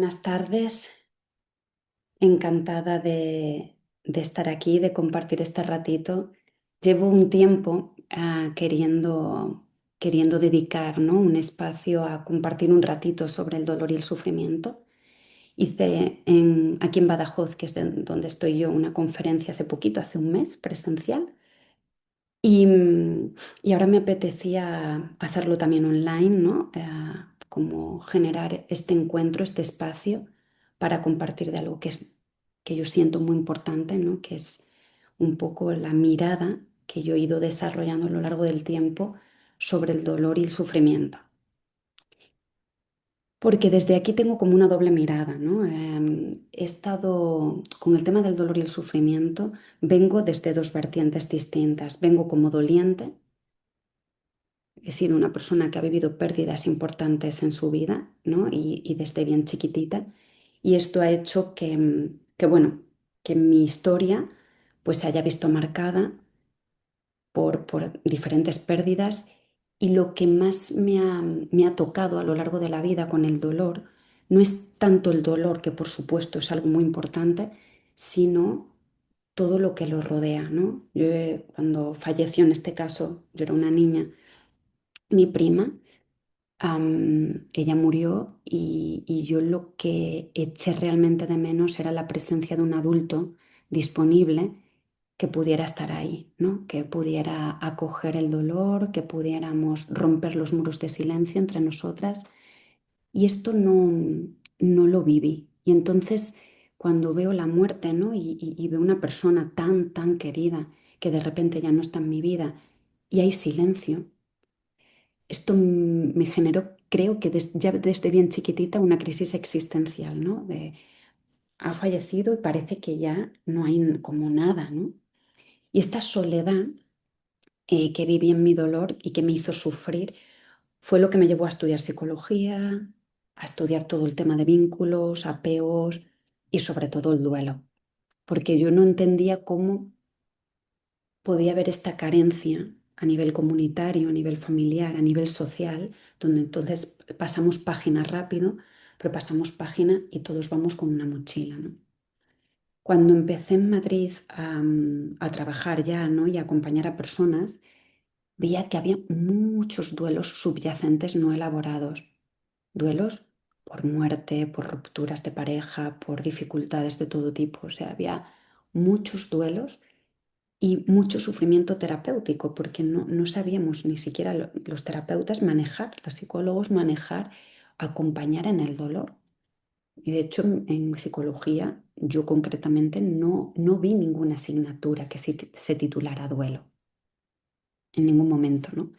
buenas tardes. Encantada de estar aquí, de compartir este ratito. Llevo un tiempo queriendo dedicar, ¿no?, un espacio a compartir un ratito sobre el dolor y el sufrimiento. Aquí en Badajoz, que es donde estoy yo, una conferencia hace poquito, hace un mes, presencial. Y ahora me apetecía hacerlo también online, ¿no? Como generar este encuentro, este espacio para compartir de algo que yo siento muy importante, ¿no? Que es un poco la mirada que yo he ido desarrollando a lo largo del tiempo sobre el dolor y el sufrimiento. Porque desde aquí tengo como una doble mirada, ¿no? He estado con el tema del dolor y el sufrimiento, vengo desde dos vertientes distintas. Vengo como doliente. He sido una persona que ha vivido pérdidas importantes en su vida, ¿no? Y desde bien chiquitita. Y esto ha hecho bueno, que mi historia pues se haya visto marcada por diferentes pérdidas. Y lo que más me ha tocado a lo largo de la vida con el dolor no es tanto el dolor, que por supuesto es algo muy importante, sino todo lo que lo rodea, ¿no? Cuando falleció, en este caso, yo era una niña, mi prima. Ella murió y yo lo que eché realmente de menos era la presencia de un adulto disponible que pudiera estar ahí, ¿no? Que pudiera acoger el dolor, que pudiéramos romper los muros de silencio entre nosotras. Y esto no lo viví. Y entonces, cuando veo la muerte, ¿no? Y veo una persona tan, tan querida que de repente ya no está en mi vida y hay silencio. Esto me generó, creo que ya desde bien chiquitita, una crisis existencial, ¿no? Ha fallecido y parece que ya no hay como nada, ¿no? Y esta soledad que viví en mi dolor y que me hizo sufrir fue lo que me llevó a estudiar psicología, a estudiar todo el tema de vínculos, apegos y sobre todo el duelo, porque yo no entendía cómo podía haber esta carencia a nivel comunitario, a nivel familiar, a nivel social, donde entonces pasamos página rápido, pero pasamos página y todos vamos con una mochila, ¿no? Cuando empecé en Madrid a trabajar ya, ¿no?, y a acompañar a personas, veía que había muchos duelos subyacentes no elaborados. Duelos por muerte, por rupturas de pareja, por dificultades de todo tipo. O sea, había muchos duelos y mucho sufrimiento terapéutico, porque no sabíamos ni siquiera los terapeutas manejar, los psicólogos manejar, acompañar en el dolor. Y de hecho en psicología yo concretamente no vi ninguna asignatura que se titulara duelo, en ningún momento, ¿no?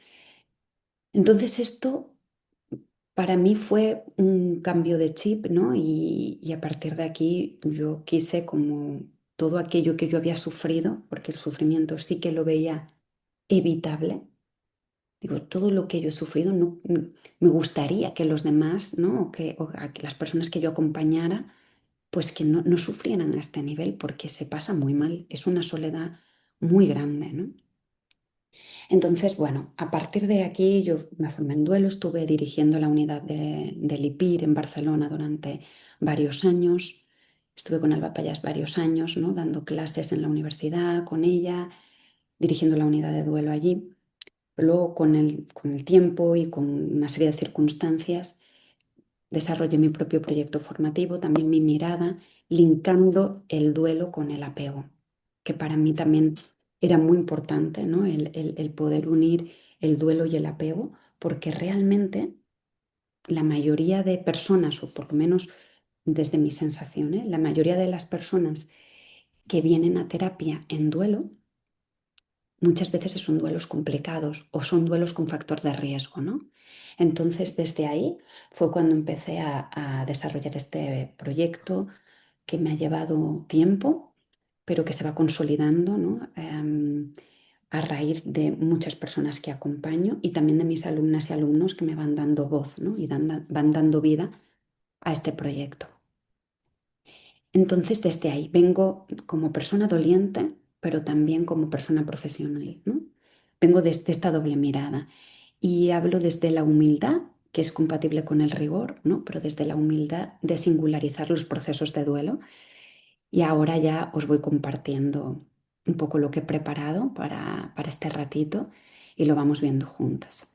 Entonces esto para mí fue un cambio de chip, ¿no? Y a partir de aquí yo quise, como todo aquello que yo había sufrido, porque el sufrimiento sí que lo veía evitable. Digo, todo lo que yo he sufrido, no, me gustaría que los demás, ¿no? O que las personas que yo acompañara, pues que no sufrieran a este nivel, porque se pasa muy mal. Es una soledad muy grande, ¿no? Entonces, bueno, a partir de aquí yo me formé en duelo, estuve dirigiendo la unidad del IPIR en Barcelona durante varios años. Estuve con Alba Payas varios años, ¿no?, dando clases en la universidad con ella, dirigiendo la unidad de duelo allí. Luego, con el tiempo y con una serie de circunstancias, desarrollé mi propio proyecto formativo, también mi mirada, linkando el duelo con el apego, que para mí también era muy importante, ¿no? El poder unir el duelo y el apego, porque realmente la mayoría de personas, o por lo menos desde mis sensaciones, la mayoría de las personas que vienen a terapia en duelo, muchas veces son duelos complicados o son duelos con factor de riesgo, ¿no? Entonces, desde ahí fue cuando empecé a desarrollar este proyecto que me ha llevado tiempo, pero que se va consolidando, ¿no? A raíz de muchas personas que acompaño y también de mis alumnas y alumnos que me van dando voz, ¿no? Y van dando vida a este proyecto. Entonces, desde ahí vengo como persona doliente, pero también como persona profesional, ¿no? Vengo desde esta doble mirada y hablo desde la humildad, que es compatible con el rigor, ¿no? Pero desde la humildad de singularizar los procesos de duelo. Y ahora ya os voy compartiendo un poco lo que he preparado para este ratito y lo vamos viendo juntas.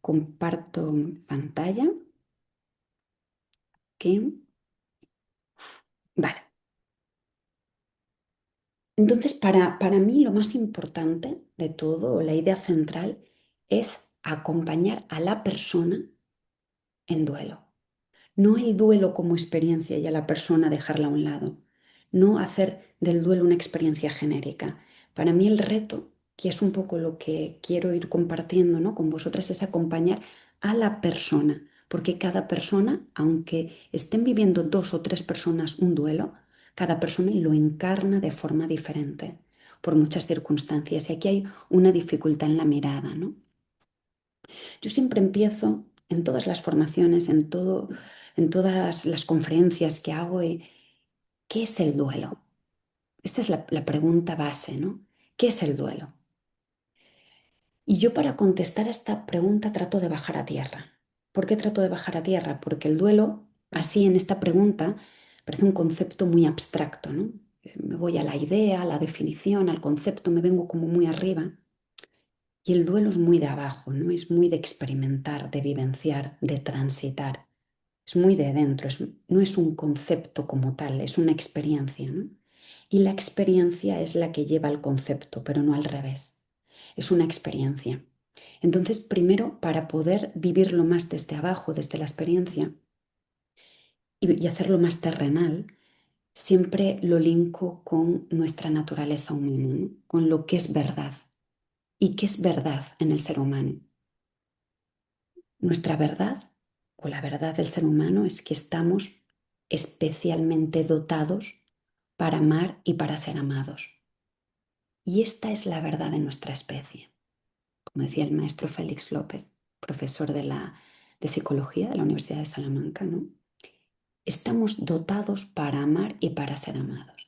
Comparto pantalla. Aquí. Vale. Entonces, para mí lo más importante de todo, o la idea central, es acompañar a la persona en duelo. No el duelo como experiencia y a la persona dejarla a un lado. No hacer del duelo una experiencia genérica. Para mí el reto, que es un poco lo que quiero ir compartiendo, ¿no?, con vosotras, es acompañar a la persona. Porque cada persona, aunque estén viviendo dos o tres personas un duelo, cada persona lo encarna de forma diferente por muchas circunstancias. Y aquí hay una dificultad en la mirada, ¿no? Yo siempre empiezo en todas las formaciones, en todas las conferencias que hago, ¿qué es el duelo? Esta es la pregunta base, ¿no? ¿Qué es el duelo? Y yo, para contestar a esta pregunta, trato de bajar a tierra. ¿Por qué trato de bajar a tierra? Porque el duelo, así en esta pregunta, parece un concepto muy abstracto, ¿no? Me voy a la idea, a la definición, al concepto, me vengo como muy arriba. Y el duelo es muy de abajo, ¿no? Es muy de experimentar, de vivenciar, de transitar. Es muy de dentro, no es un concepto como tal, es una experiencia, ¿no? Y la experiencia es la que lleva al concepto, pero no al revés. Es una experiencia. Entonces, primero, para poder vivirlo más desde abajo, desde la experiencia, y hacerlo más terrenal, siempre lo linko con nuestra naturaleza humana, ¿no? Con lo que es verdad. ¿Y qué es verdad en el ser humano? Nuestra verdad, o la verdad del ser humano, es que estamos especialmente dotados para amar y para ser amados. Y esta es la verdad de nuestra especie. Como decía el maestro Félix López, profesor de psicología de la Universidad de Salamanca, ¿no? Estamos dotados para amar y para ser amados.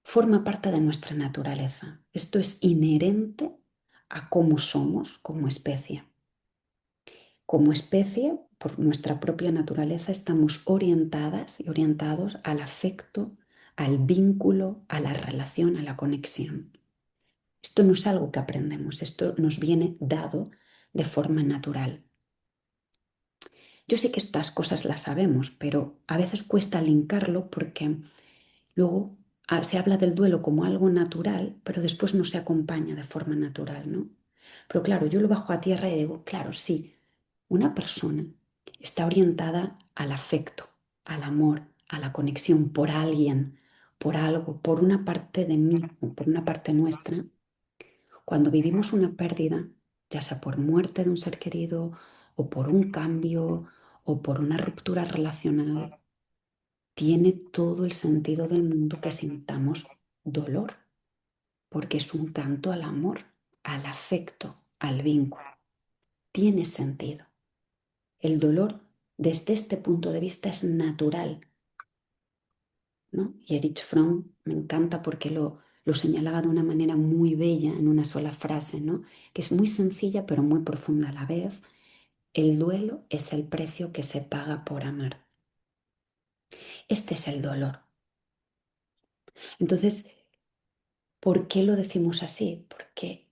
Forma parte de nuestra naturaleza. Esto es inherente a cómo somos como especie. Como especie, por nuestra propia naturaleza, estamos orientadas y orientados al afecto, al vínculo, a la relación, a la conexión. Esto no es algo que aprendemos, esto nos viene dado de forma natural. Yo sé que estas cosas las sabemos, pero a veces cuesta linkarlo porque luego se habla del duelo como algo natural, pero después no se acompaña de forma natural, ¿no? Pero claro, yo lo bajo a tierra y digo, claro, sí, una persona está orientada al afecto, al amor, a la conexión por alguien, por algo, por una parte de mí, por una parte nuestra. Cuando vivimos una pérdida, ya sea por muerte de un ser querido o por un cambio o por una ruptura relacional, tiene todo el sentido del mundo que sintamos dolor, porque es un canto al amor, al afecto, al vínculo. Tiene sentido. El dolor, desde este punto de vista, es natural, ¿no? Y Erich Fromm me encanta porque lo señalaba de una manera muy bella en una sola frase, ¿no? Que es muy sencilla pero muy profunda a la vez. El duelo es el precio que se paga por amar. Este es el dolor. Entonces, ¿por qué lo decimos así? Porque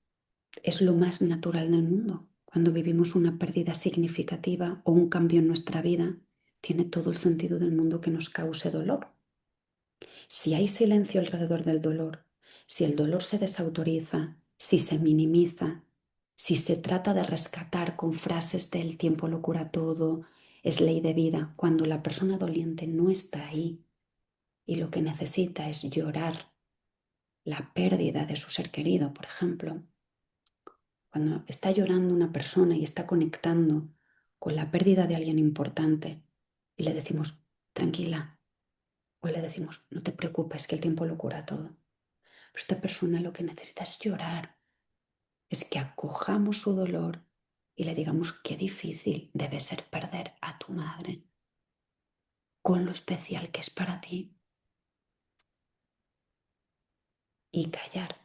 es lo más natural del mundo. Cuando vivimos una pérdida significativa o un cambio en nuestra vida, tiene todo el sentido del mundo que nos cause dolor. Si hay silencio alrededor del dolor, si el dolor se desautoriza, si se minimiza, si se trata de rescatar con frases de "el tiempo lo cura todo", "es ley de vida", cuando la persona doliente no está ahí y lo que necesita es llorar la pérdida de su ser querido, por ejemplo, cuando está llorando una persona y está conectando con la pérdida de alguien importante y le decimos, tranquila, o le decimos, no te preocupes, que el tiempo lo cura todo. Pero esta persona lo que necesita es llorar, es que acojamos su dolor y le digamos qué difícil debe ser perder a tu madre, con lo especial que es para ti, y callar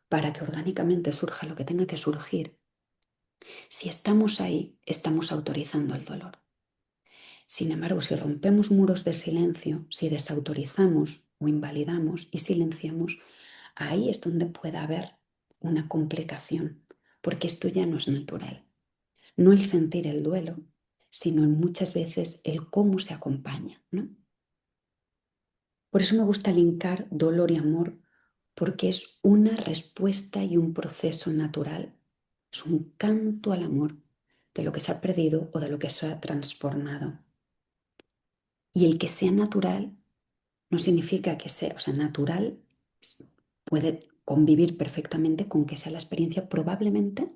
para que orgánicamente surja lo que tenga que surgir Si estamos ahí, estamos autorizando el dolor. Sin embargo, si rompemos muros de silencio, si desautorizamos o invalidamos y silenciamos, ahí es donde puede haber una complicación, porque esto ya no es natural. No el sentir el duelo, sino muchas veces el cómo se acompaña, ¿no? Por eso me gusta linkar dolor y amor, porque es una respuesta y un proceso natural. Es un canto al amor de lo que se ha perdido o de lo que se ha transformado. Y el que sea natural no significa que sea, o sea, natural puede convivir perfectamente con que sea la experiencia probablemente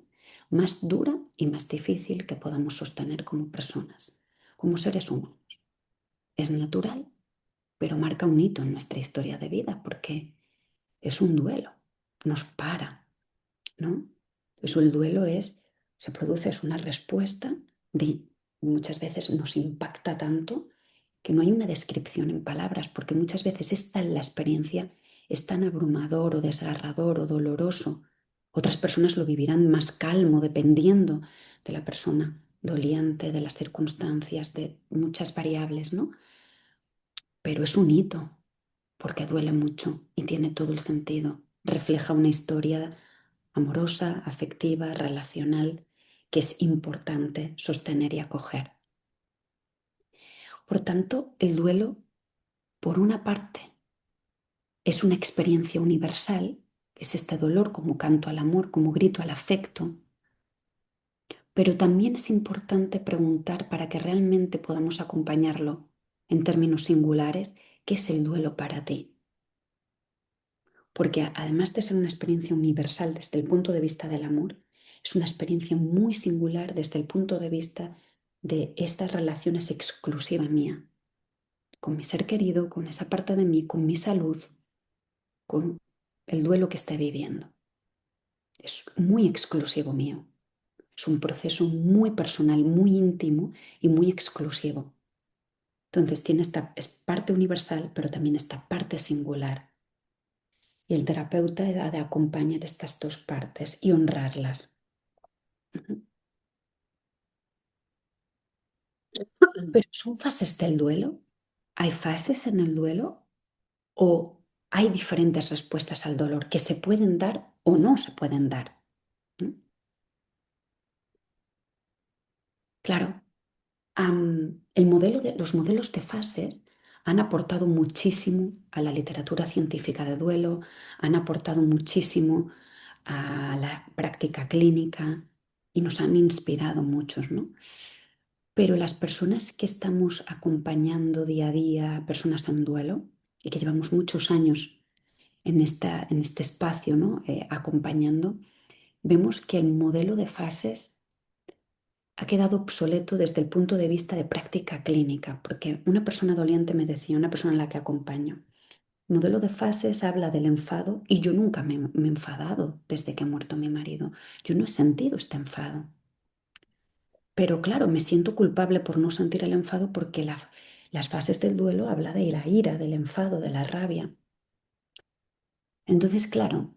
más dura y más difícil que podamos sostener como personas, como seres humanos. Es natural, pero marca un hito en nuestra historia de vida porque es un duelo, nos para, ¿no? Entonces el duelo se produce, es una respuesta de, muchas veces nos impacta tanto que no hay una descripción en palabras, porque muchas veces es tal la experiencia, es tan abrumador o desgarrador o doloroso. Otras personas lo vivirán más calmo, dependiendo de la persona doliente, de las circunstancias, de muchas variables, ¿no? Pero es un hito, porque duele mucho y tiene todo el sentido. Refleja una historia amorosa, afectiva, relacional, que es importante sostener y acoger. Por tanto, el duelo, por una parte, es una experiencia universal, es este dolor como canto al amor, como grito al afecto, pero también es importante preguntar para que realmente podamos acompañarlo en términos singulares, ¿qué es el duelo para ti? Porque además de ser una experiencia universal desde el punto de vista del amor, es una experiencia muy singular desde el punto de vista de estas relaciones exclusiva mía, con mi ser querido, con esa parte de mí, con mi salud, con el duelo que esté viviendo. Es muy exclusivo mío. Es un proceso muy personal, muy íntimo y muy exclusivo. Entonces tiene esta es parte universal, pero también esta parte singular. Y el terapeuta ha de acompañar estas dos partes y honrarlas. Pero ¿son fases del duelo? ¿Hay fases en el duelo? ¿O hay diferentes respuestas al dolor que se pueden dar o no se pueden dar? ¿No? Claro, los modelos de fases han aportado muchísimo a la literatura científica de duelo, han aportado muchísimo a la práctica clínica y nos han inspirado muchos, ¿no? Pero las personas que estamos acompañando día a día, personas en duelo, y que llevamos muchos años en este espacio, ¿no? Acompañando, vemos que el modelo de fases ha quedado obsoleto desde el punto de vista de práctica clínica, porque una persona doliente me decía, una persona a la que acompaño, el modelo de fases habla del enfado y yo nunca me he enfadado desde que ha muerto mi marido. Yo no he sentido este enfado. Pero claro, me siento culpable por no sentir el enfado porque las fases del duelo habla de la ira, del enfado, de la rabia. Entonces, claro,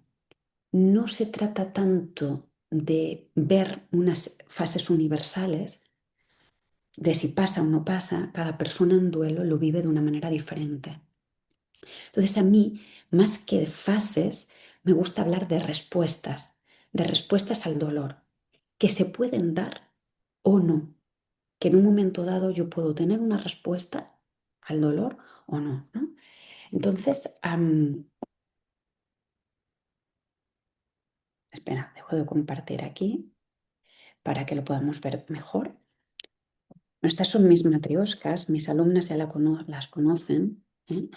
no se trata tanto de ver unas fases universales, de si pasa o no pasa, cada persona en duelo lo vive de una manera diferente. Entonces, a mí, más que de fases, me gusta hablar de respuestas al dolor, que se pueden dar o no, que en un momento dado yo puedo tener una respuesta al dolor o no, ¿no? Entonces, espera, dejo de compartir aquí para que lo podamos ver mejor. Estas son mis matrioscas, mis alumnas ya las conocen, ¿eh?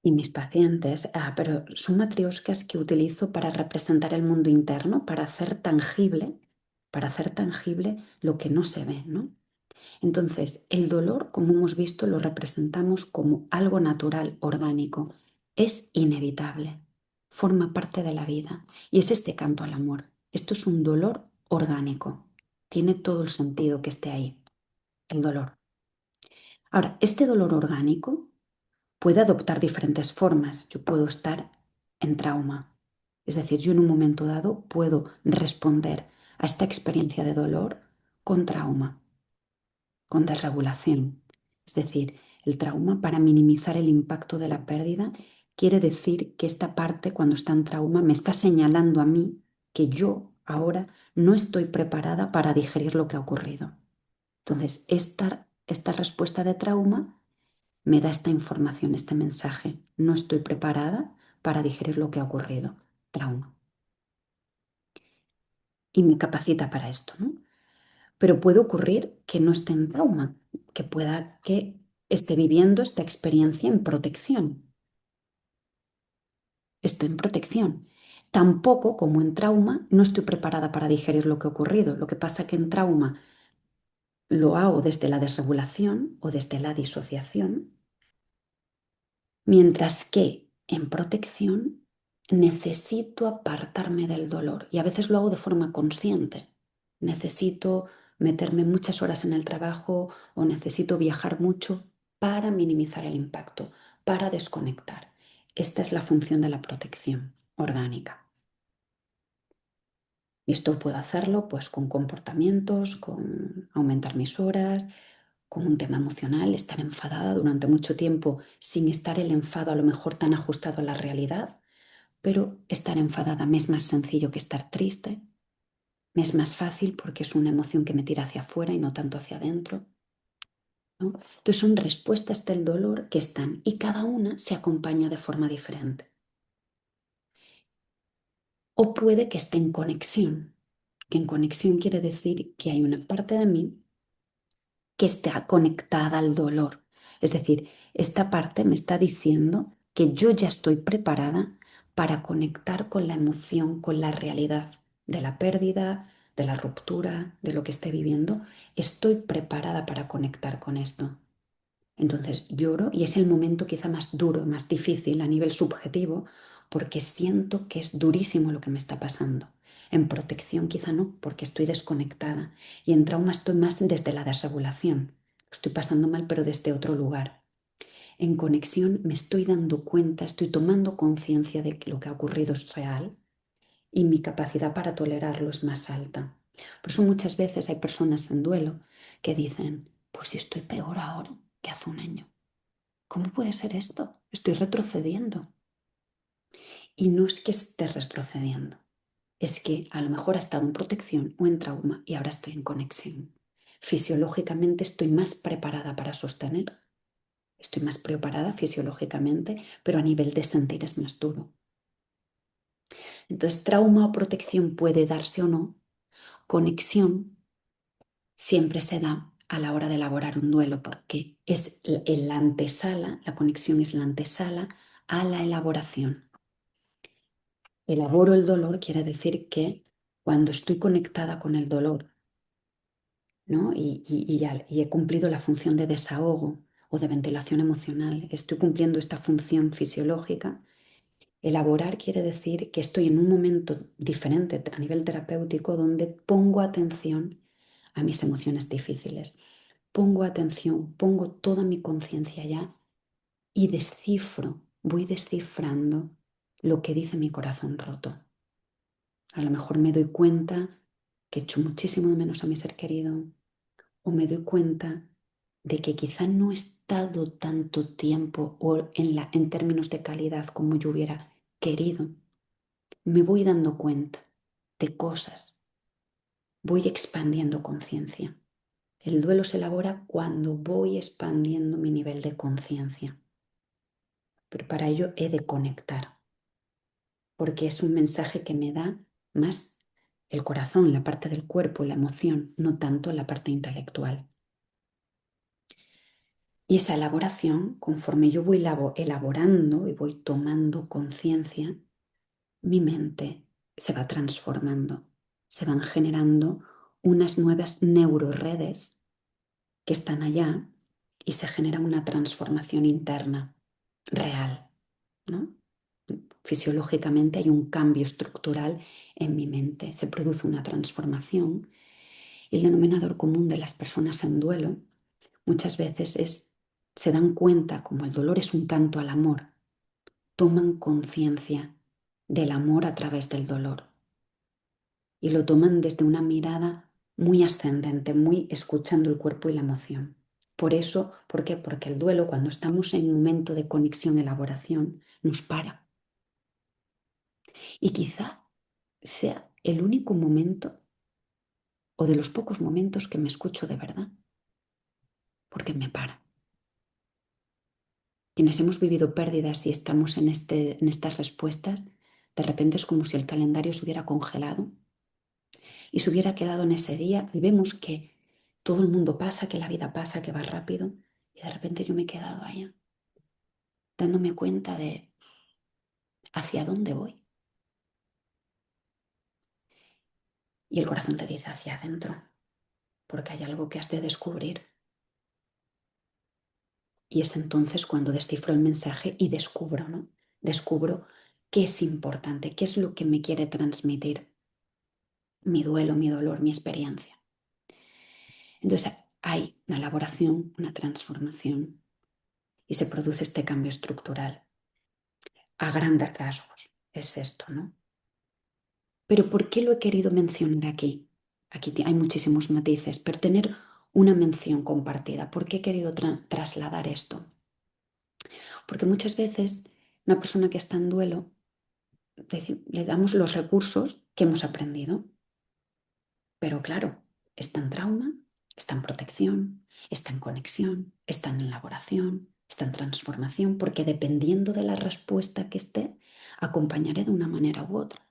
Y mis pacientes, pero son matrioscas que utilizo para representar el mundo interno, para hacer tangible lo que no se ve, ¿no? Entonces, el dolor, como hemos visto, lo representamos como algo natural, orgánico. Es inevitable, forma parte de la vida y es este canto al amor. Esto es un dolor orgánico. Tiene todo el sentido que esté ahí, el dolor. Ahora, este dolor orgánico puede adoptar diferentes formas. Yo puedo estar en trauma. Es decir, yo en un momento dado puedo responder a esta experiencia de dolor con trauma, con desregulación. Es decir, el trauma, para minimizar el impacto de la pérdida, quiere decir que esta parte, cuando está en trauma, me está señalando a mí que yo ahora no estoy preparada para digerir lo que ha ocurrido. Entonces, esta respuesta de trauma me da esta información, este mensaje. No estoy preparada para digerir lo que ha ocurrido. Trauma. Y me capacita para esto, ¿no? Pero puede ocurrir que no esté en trauma, que pueda que esté viviendo esta experiencia en protección. Estoy en protección. Tampoco, como en trauma, no estoy preparada para digerir lo que ha ocurrido. Lo que pasa que en trauma lo hago desde la desregulación o desde la disociación, mientras que en protección necesito apartarme del dolor y a veces lo hago de forma consciente. Necesito meterme muchas horas en el trabajo o necesito viajar mucho para minimizar el impacto, para desconectar. Esta es la función de la protección orgánica. Y esto puedo hacerlo pues con comportamientos, con aumentar mis horas, con un tema emocional, estar enfadada durante mucho tiempo sin estar el enfado a lo mejor tan ajustado a la realidad, pero estar enfadada me es más sencillo que estar triste, me es más fácil porque es una emoción que me tira hacia afuera y no tanto hacia adentro, ¿no? Entonces son respuestas del dolor que están y cada una se acompaña de forma diferente. O puede que esté en conexión, que en conexión quiere decir que hay una parte de mí que está conectada al dolor. Es decir, esta parte me está diciendo que yo ya estoy preparada para conectar con la emoción, con la realidad de la pérdida, de la ruptura, de lo que esté viviendo. Estoy preparada para conectar con esto. Entonces lloro y es el momento quizá más duro, más difícil a nivel subjetivo, porque siento que es durísimo lo que me está pasando. En protección quizá no, porque estoy desconectada. Y en trauma estoy más desde la desregulación. Estoy pasando mal, pero desde otro lugar. En conexión me estoy dando cuenta, estoy tomando conciencia de que lo que ha ocurrido es real y mi capacidad para tolerarlo es más alta. Por eso muchas veces hay personas en duelo que dicen, pues si estoy peor ahora que hace un año. ¿Cómo puede ser esto? Estoy retrocediendo. Y no es que esté retrocediendo, es que a lo mejor ha estado en protección o en trauma y ahora estoy en conexión. Fisiológicamente estoy más preparada para sostener, estoy más preparada fisiológicamente, pero a nivel de sentir es más duro. Entonces, trauma o protección puede darse o no, conexión siempre se da a la hora de elaborar un duelo, porque es la antesala, la conexión es la antesala a la elaboración. Elaboro el dolor quiere decir que cuando estoy conectada con el dolor, ¿no? Y he cumplido la función de desahogo o de ventilación emocional, estoy cumpliendo esta función fisiológica. Elaborar quiere decir que estoy en un momento diferente a nivel terapéutico donde pongo atención a mis emociones difíciles, pongo atención, pongo toda mi conciencia allá y descifro, voy descifrando lo que dice mi corazón roto. A lo mejor me doy cuenta que echo muchísimo de menos a mi ser querido o me doy cuenta de que quizá no he estado tanto tiempo o en términos de calidad como yo hubiera querido. Me voy dando cuenta de cosas, voy expandiendo conciencia. El duelo se elabora cuando voy expandiendo mi nivel de conciencia, pero para ello he de conectar, porque es un mensaje que me da más el corazón, la parte del cuerpo, la emoción, no tanto la parte intelectual. Y esa elaboración, conforme yo voy elaborando y voy tomando conciencia, mi mente se va transformando, se van generando unas nuevas neuroredes que están allá y se genera una transformación interna real, ¿no? Fisiológicamente hay un cambio estructural en mi mente, se produce una transformación y el denominador común de las personas en duelo muchas veces se dan cuenta, como el dolor es un canto al amor, toman conciencia del amor a través del dolor. y lo toman desde una mirada muy ascendente, muy escuchando el cuerpo y la emoción. Por eso, ¿por qué? Porque el duelo, cuando estamos en un momento de conexión, elaboración, nos para. Y quizá sea el único momento o de los pocos momentos que me escucho de verdad, porque me para. Quienes hemos vivido pérdidas y estamos en estas respuestas, de repente es como si el calendario se hubiera congelado y se hubiera quedado en ese día y vemos que todo el mundo pasa, que la vida pasa, que va rápido y de repente yo me he quedado allá, dándome cuenta de hacia dónde voy. Y el corazón te dice hacia adentro, porque hay algo que has de descubrir. Y es entonces cuando descifro el mensaje y descubro, ¿no? Descubro qué es importante, qué es lo que me quiere transmitir mi duelo, mi dolor, mi experiencia. Entonces hay una elaboración, una transformación y se produce este cambio estructural. A grandes rasgos es esto, ¿no? Pero ¿por qué lo he querido mencionar aquí? Aquí hay muchísimos matices, pero tener una mención compartida. ¿Por qué he querido trasladar esto? Porque muchas veces una persona que está en duelo le damos los recursos que hemos aprendido, pero claro, está en trauma, está en protección, está en conexión, está en elaboración, está en transformación, porque dependiendo de la respuesta que esté, acompañaré de una manera u otra.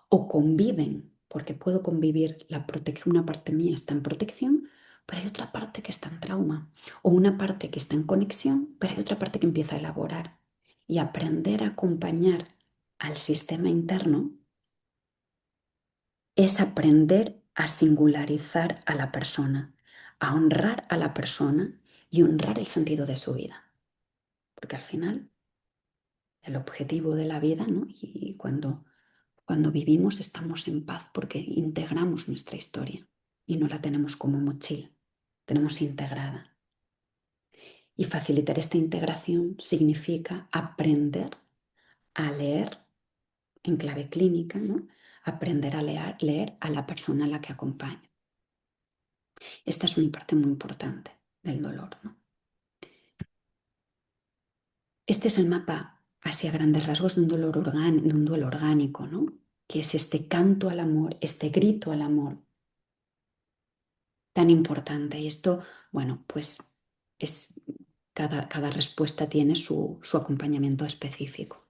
O conviven, porque puedo convivir la protección, una parte mía está en protección, pero hay otra parte que está en trauma, o una parte que está en conexión, pero hay otra parte que empieza a elaborar. Y aprender a acompañar al sistema interno es aprender a singularizar a la persona, a honrar a la persona y honrar el sentido de su vida. Porque al final, el objetivo de la vida, ¿no? Y cuando vivimos estamos en paz porque integramos nuestra historia y no la tenemos como mochila, tenemos integrada. Y facilitar esta integración significa aprender a leer en clave clínica, ¿no? Aprender a leer a la persona a la que acompaña. Esta es una parte muy importante del dolor, ¿no? Este es el mapa, así a grandes rasgos, de un duelo orgánico, ¿no? Que es este canto al amor, este grito al amor tan importante. Y esto, bueno, pues es, cada respuesta tiene su acompañamiento específico.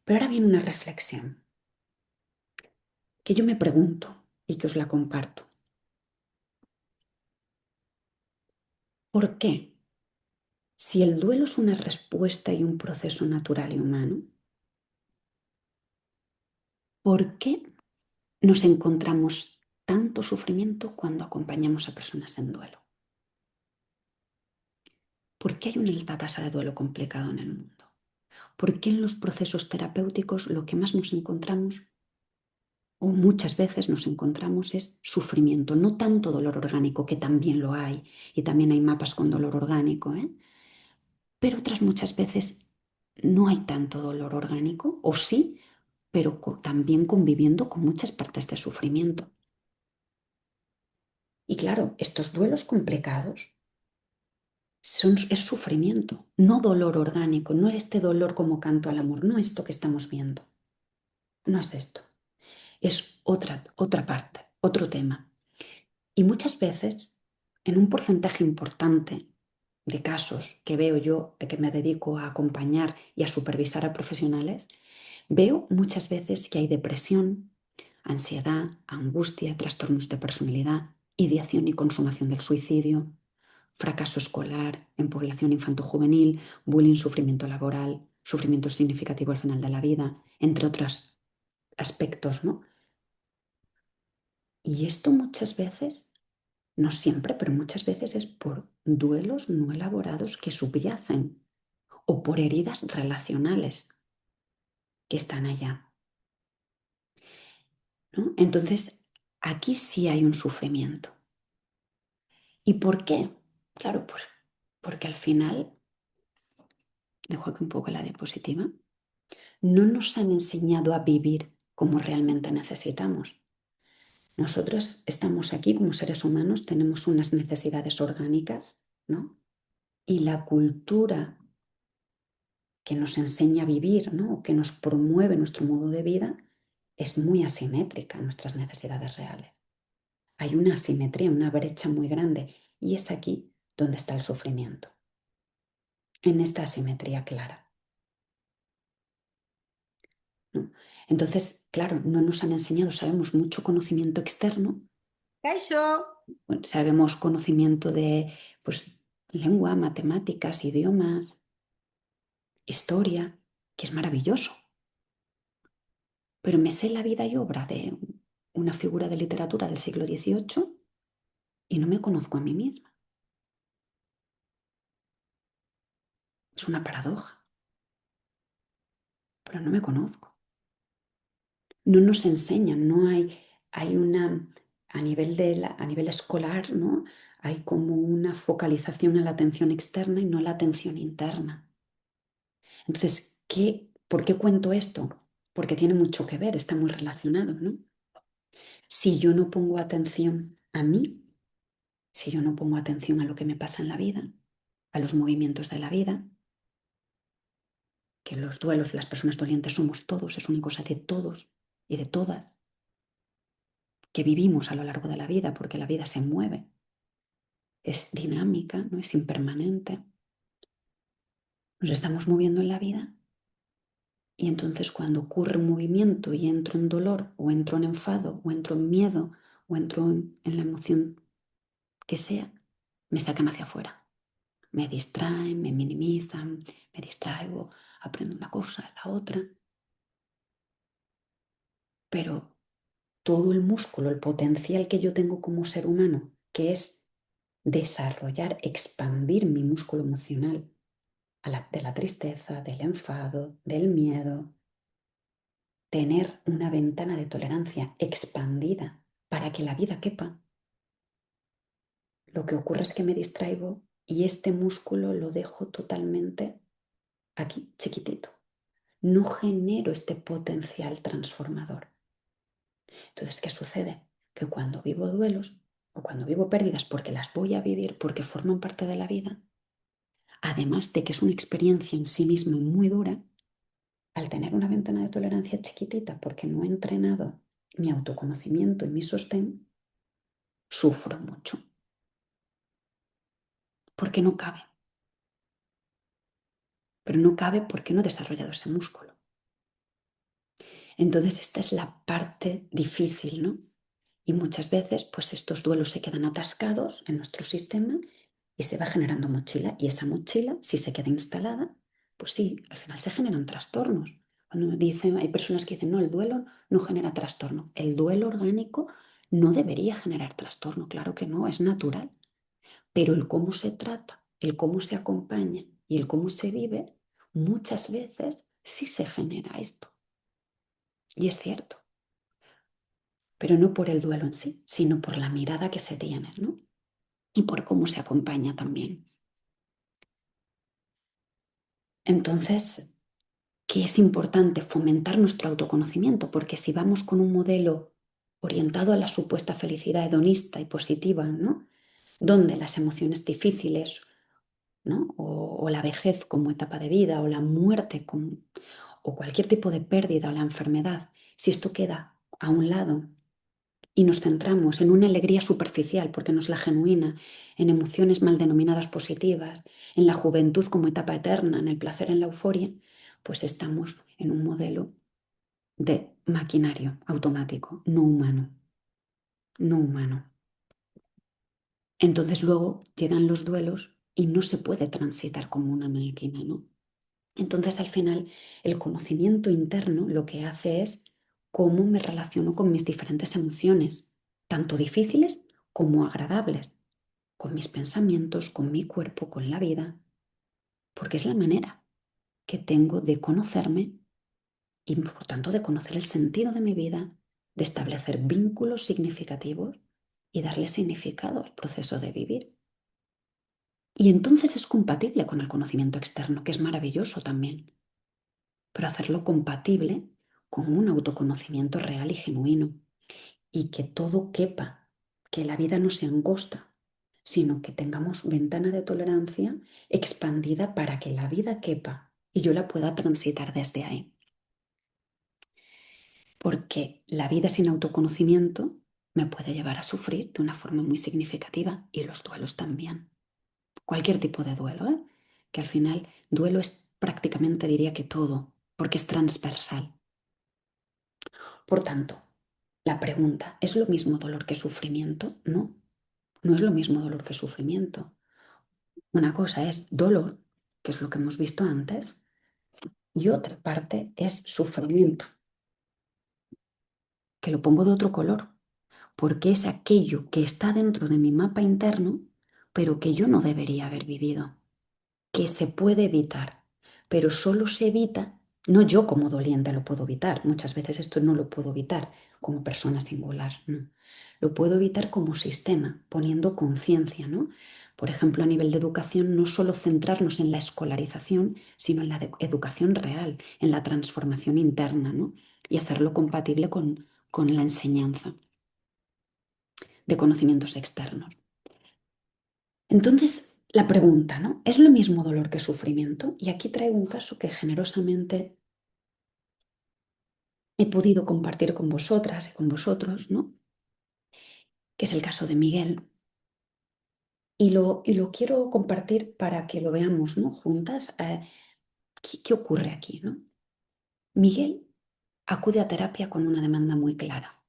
Pero ahora viene una reflexión que yo me pregunto y que os la comparto. ¿Por qué? Si el duelo es una respuesta y un proceso natural y humano, ¿por qué nos encontramos tanto sufrimiento cuando acompañamos a personas en duelo? ¿Por qué hay una alta tasa de duelo complicado en el mundo? ¿Por qué en los procesos terapéuticos lo que más nos encontramos o muchas veces nos encontramos es sufrimiento, no tanto dolor orgánico, que también lo hay, y también hay mapas con dolor orgánico, ¿eh? Pero otras muchas veces no hay tanto dolor orgánico, o sí, pero también conviviendo con muchas partes de sufrimiento. Y claro, estos duelos complicados es sufrimiento, no dolor orgánico, no este dolor como canto al amor, no esto que estamos viendo, no es esto, es otra parte, otro tema. Y muchas veces, en un porcentaje importante de casos que veo yo, que me dedico a acompañar y a supervisar a profesionales, veo muchas veces que hay depresión, ansiedad, angustia, trastornos de personalidad, ideación y consumación del suicidio, fracaso escolar en población infanto-juvenil, bullying, sufrimiento laboral, sufrimiento significativo al final de la vida, entre otros aspectos, ¿no? Y esto muchas veces, no siempre, pero muchas veces es por duelos no elaborados que subyacen o por heridas relacionales que están allá, ¿no? Entonces, aquí sí hay un sufrimiento. ¿Y por qué? Claro, porque al final, dejo aquí un poco la diapositiva, no nos han enseñado a vivir como realmente necesitamos. Nosotros estamos aquí como seres humanos, tenemos unas necesidades orgánicas, ¿no? Y la cultura que nos enseña a vivir, ¿no? Que nos promueve nuestro modo de vida, es muy asimétrica a nuestras necesidades reales. Hay una asimetría, una brecha muy grande, y es aquí donde está el sufrimiento, en esta asimetría clara, ¿no? Entonces, claro, no nos han enseñado, sabemos mucho conocimiento externo, Kaixo. bueno, sabemos conocimiento de pues, lengua, matemáticas, idiomas, historia, que es maravilloso, pero me sé la vida y obra de una figura de literatura del siglo XVIII y no me conozco a mí misma. Es una paradoja, pero no me conozco. No nos enseñan, no hay una, a nivel escolar, ¿no? Hay como una focalización en la atención externa y no en la atención interna. Entonces, ¿por qué cuento esto? Porque tiene mucho que ver, está muy relacionado, ¿no? Si yo no pongo atención a mí, si yo no pongo atención a lo que me pasa en la vida, a los movimientos de la vida, que los duelos, las personas dolientes somos todos, es una cosa de todos y de todas, que vivimos a lo largo de la vida, porque la vida se mueve, es dinámica, no es impermanente. Nos estamos moviendo en la vida y entonces cuando ocurre un movimiento y entro en dolor o entro en enfado o entro en miedo o entro en la emoción que sea, me sacan hacia afuera. Me distraen, me minimizan, me distraigo, aprendo una cosa, la otra. Pero todo el músculo, el potencial que yo tengo como ser humano, que es desarrollar, expandir mi músculo emocional de la tristeza, del enfado, del miedo, tener una ventana de tolerancia expandida para que la vida quepa. Lo que ocurre es que me distraigo y este músculo lo dejo totalmente aquí, chiquitito. No genero este potencial transformador. Entonces, ¿qué sucede? Que cuando vivo duelos o cuando vivo pérdidas, porque las voy a vivir, porque forman parte de la vida, además de que es una experiencia en sí misma muy dura, al tener una ventana de tolerancia chiquitita, porque no he entrenado mi autoconocimiento y mi sostén, sufro mucho, porque no cabe. Pero no cabe porque no he desarrollado ese músculo. Entonces, esta es la parte difícil, ¿no? Y muchas veces, pues estos duelos se quedan atascados en nuestro sistema y se va generando mochila. Y esa mochila, si se queda instalada, pues sí, al final se generan trastornos. Cuando dicen, hay personas que dicen, no, el duelo no genera trastorno. El duelo orgánico no debería generar trastorno, claro que no, es natural. Pero el cómo se trata, el cómo se acompaña y el cómo se vive, muchas veces sí se genera esto. Y es cierto, pero no por el duelo en sí, sino por la mirada que se tiene, ¿no? Y por cómo se acompaña también. Entonces, que es importante fomentar nuestro autoconocimiento, porque si vamos con un modelo orientado a la supuesta felicidad hedonista y positiva, ¿no? Donde las emociones difíciles, ¿no? O la vejez como etapa de vida, o la muerte o cualquier tipo de pérdida o la enfermedad, si esto queda a un lado y nos centramos en una alegría superficial, porque no es la genuina, en emociones mal denominadas positivas, en la juventud como etapa eterna, en el placer, en la euforia, pues estamos en un modelo de maquinario automático, no humano, no humano. Entonces luego llegan los duelos y no se puede transitar como una máquina, ¿no? Entonces al final el conocimiento interno lo que hace es cómo me relaciono con mis diferentes emociones, tanto difíciles como agradables, con mis pensamientos, con mi cuerpo, con la vida, porque es la manera que tengo de conocerme y por tanto de conocer el sentido de mi vida, de establecer vínculos significativos y darle significado al proceso de vivir. Y entonces es compatible con el conocimiento externo, que es maravilloso también, pero hacerlo compatible con un autoconocimiento real y genuino y que todo quepa, que la vida no sea angosta, sino que tengamos ventana de tolerancia expandida para que la vida quepa y yo la pueda transitar desde ahí. Porque la vida sin autoconocimiento me puede llevar a sufrir de una forma muy significativa y los duelos también. Cualquier tipo de duelo, ¿eh? Que al final duelo es prácticamente, diría que todo, porque es transversal. Por tanto, la pregunta, ¿es lo mismo dolor que sufrimiento? No, no es lo mismo dolor que sufrimiento. Una cosa es dolor, que es lo que hemos visto antes, y otra parte es sufrimiento, que lo pongo de otro color, porque es aquello que está dentro de mi mapa interno, pero que yo no debería haber vivido, que se puede evitar, pero solo se evita, no yo como doliente lo puedo evitar, muchas veces esto no lo puedo evitar como persona singular, no. Lo puedo evitar como sistema, poniendo conciencia, ¿no? Por ejemplo, a nivel de educación, no solo centrarnos en la escolarización, sino en la educación real, en la transformación interna, ¿no? Y hacerlo compatible con la enseñanza de conocimientos externos. Entonces, la pregunta, ¿no? ¿Es lo mismo dolor que sufrimiento? Y aquí traigo un caso que generosamente he podido compartir con vosotras y con vosotros, ¿no? Que es el caso de Miguel. Y lo quiero compartir para que lo veamos, ¿no? Juntas. ¿Qué ocurre aquí, ¿no? Miguel acude a terapia con una demanda muy clara.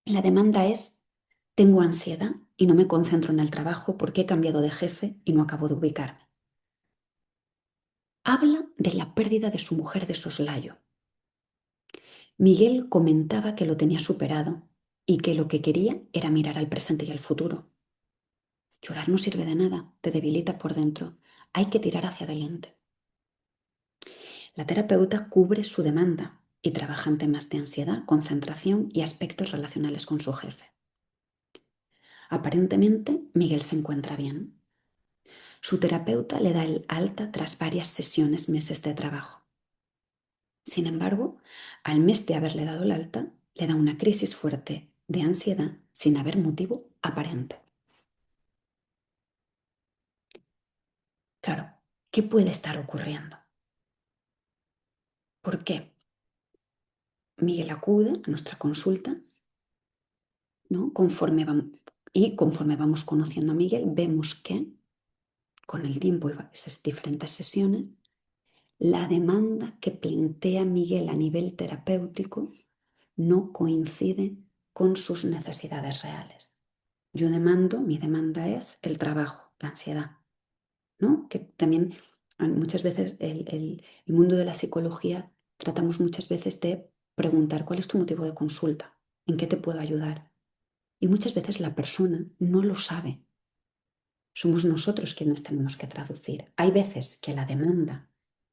La demanda es, tengo ansiedad y no me concentro en el trabajo porque he cambiado de jefe y no acabo de ubicarme. Habla de la pérdida de su mujer de soslayo. Miguel comentaba que lo tenía superado y que lo que quería era mirar al presente y al futuro. Llorar no sirve de nada, te debilita por dentro. Hay que tirar hacia adelante. La terapeuta cubre su demanda y trabaja en temas de ansiedad, concentración y aspectos relacionales con su jefe. Aparentemente, Miguel se encuentra bien. Su terapeuta le da el alta tras varias sesiones, meses de trabajo. Sin embargo, al mes de haberle dado el alta, le da una crisis fuerte de ansiedad sin haber motivo aparente. Claro, ¿qué puede estar ocurriendo? ¿Por qué? Miguel acude a nuestra consulta, ¿no? Conforme vamos conociendo a Miguel, vemos que con el tiempo y esas diferentes sesiones, la demanda que plantea Miguel a nivel terapéutico no coincide con sus necesidades reales. Yo demando, mi demanda es el trabajo, la ansiedad, ¿no? Que también muchas veces el mundo de la psicología tratamos muchas veces de preguntar cuál es tu motivo de consulta, en qué te puedo ayudar. Y muchas veces la persona no lo sabe. Somos nosotros quienes tenemos que traducir. Hay veces que la demanda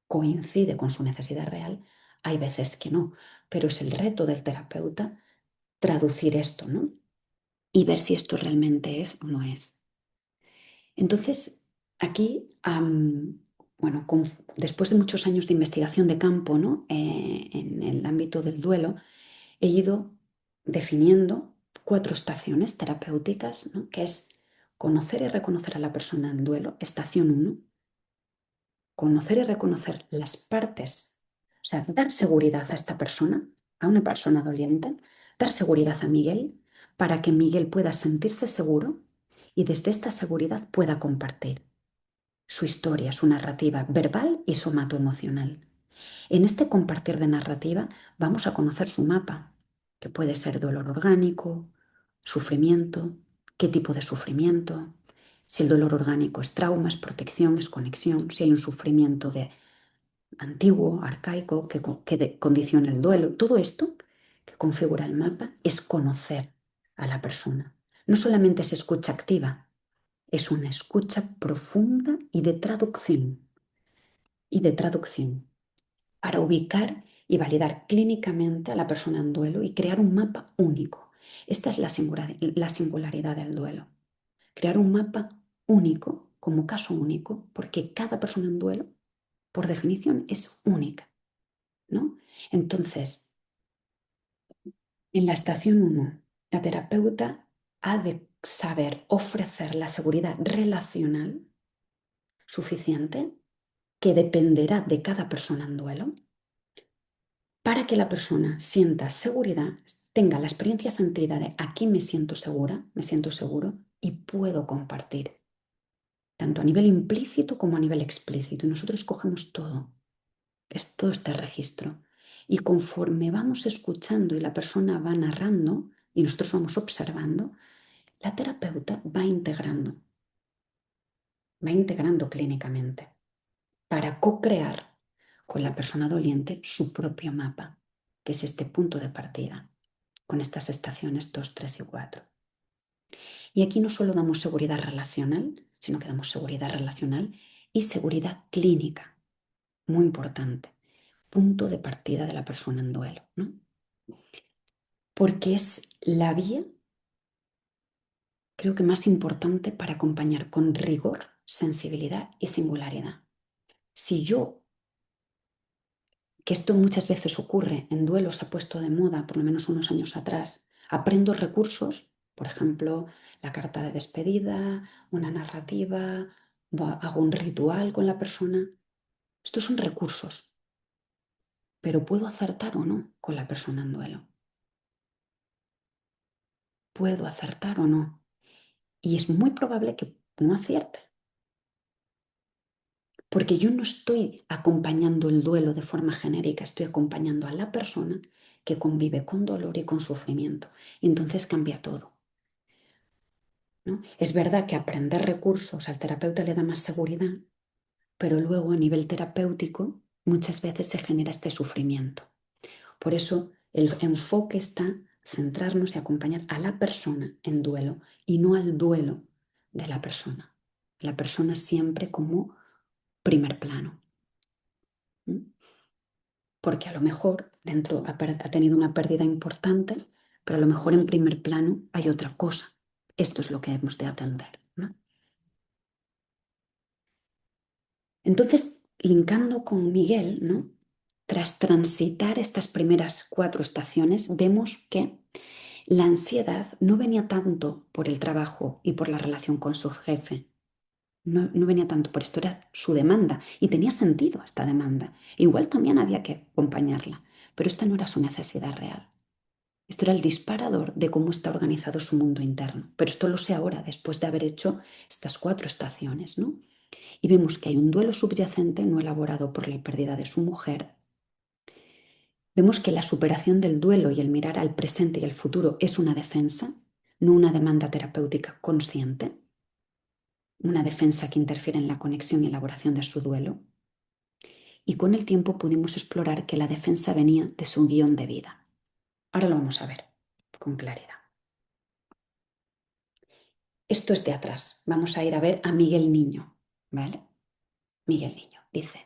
coincide con su necesidad real, hay veces que no, pero es el reto del terapeuta traducir esto, ¿no? Y ver si esto realmente es o no es. Entonces, aquí, bueno, después de muchos años de investigación de campo, ¿no? En el ámbito del duelo, he ido definiendo 4 estaciones terapéuticas, ¿no? Que es conocer y reconocer a la persona en duelo, estación uno, conocer y reconocer las partes, o sea, dar seguridad a esta persona, a una persona doliente, dar seguridad a Miguel para que Miguel pueda sentirse seguro y desde esta seguridad pueda compartir su historia, su narrativa verbal y somatoemocional. En este compartir de narrativa vamos a conocer su mapa, que puede ser dolor orgánico, sufrimiento, qué tipo de sufrimiento, si el dolor orgánico es trauma, es protección, es conexión, si hay un sufrimiento de antiguo, arcaico, que condiciona el duelo. Todo esto que configura el mapa es conocer a la persona. No solamente es escucha activa, es una escucha profunda y de traducción para ubicar y validar clínicamente a la persona en duelo y crear un mapa único. Esta es la singularidad del duelo. Crear un mapa único, como caso único, porque cada persona en duelo, por definición, es única. ¿no? Entonces, en la estación 1, la terapeuta ha de saber ofrecer la seguridad relacional suficiente que dependerá de cada persona en duelo para que la persona sienta seguridad, tenga la experiencia sentida de aquí me siento segura, me siento seguro y puedo compartir, tanto a nivel implícito como a nivel explícito. Y nosotros cogemos todo, es todo este registro. Y conforme vamos escuchando y la persona va narrando y nosotros vamos observando, la terapeuta va integrando clínicamente para co-crear con la persona doliente su propio mapa, que es este punto de partida, con estas estaciones 2, 3 y 4. Y aquí no solo damos seguridad relacional, sino que damos seguridad relacional y seguridad clínica, muy importante, punto de partida de la persona en duelo, ¿no? Porque es la vía, creo que más importante para acompañar con rigor, sensibilidad y singularidad. Si yo, que esto muchas veces ocurre en duelos, se ha puesto de moda, por lo menos unos años atrás, aprendo recursos, por ejemplo, la carta de despedida, una narrativa, hago un ritual con la persona. Estos son recursos, pero puedo acertar o no con la persona en duelo. Puedo acertar o no. Y es muy probable que no acierte, porque yo no estoy acompañando el duelo de forma genérica, estoy acompañando a la persona que convive con dolor y con sufrimiento. Y entonces cambia todo, ¿no? Es verdad que aprender recursos al terapeuta le da más seguridad, pero luego a nivel terapéutico muchas veces se genera este sufrimiento. Por eso el enfoque está centrarnos y acompañar a la persona en duelo y no al duelo de la persona. La persona siempre como primer plano. ¿Mm? Porque a lo mejor dentro ha tenido una pérdida importante, pero a lo mejor en primer plano hay otra cosa. Esto es lo que hemos de atender, ¿no? Entonces, linkando con Miguel, ¿no? Tras transitar estas primeras 4 estaciones, vemos que la ansiedad no venía tanto por el trabajo y por la relación con su jefe. No venía tanto por esto, era su demanda y tenía sentido esta demanda. Igual también había que acompañarla, pero esta no era su necesidad real. Esto era el disparador de cómo está organizado su mundo interno. Pero esto lo sé ahora, después de haber hecho estas 4 estaciones, ¿no? Y vemos que hay un duelo subyacente no elaborado por la pérdida de su mujer. Vemos que la superación del duelo y el mirar al presente y al futuro es una defensa, no una demanda terapéutica consciente, una defensa que interfiere en la conexión y elaboración de su duelo. Y con el tiempo pudimos explorar que la defensa venía de su guión de vida. Ahora lo vamos a ver con claridad. Esto es de atrás. Vamos a ir a ver a Miguel Niño, ¿vale? Miguel Niño dice,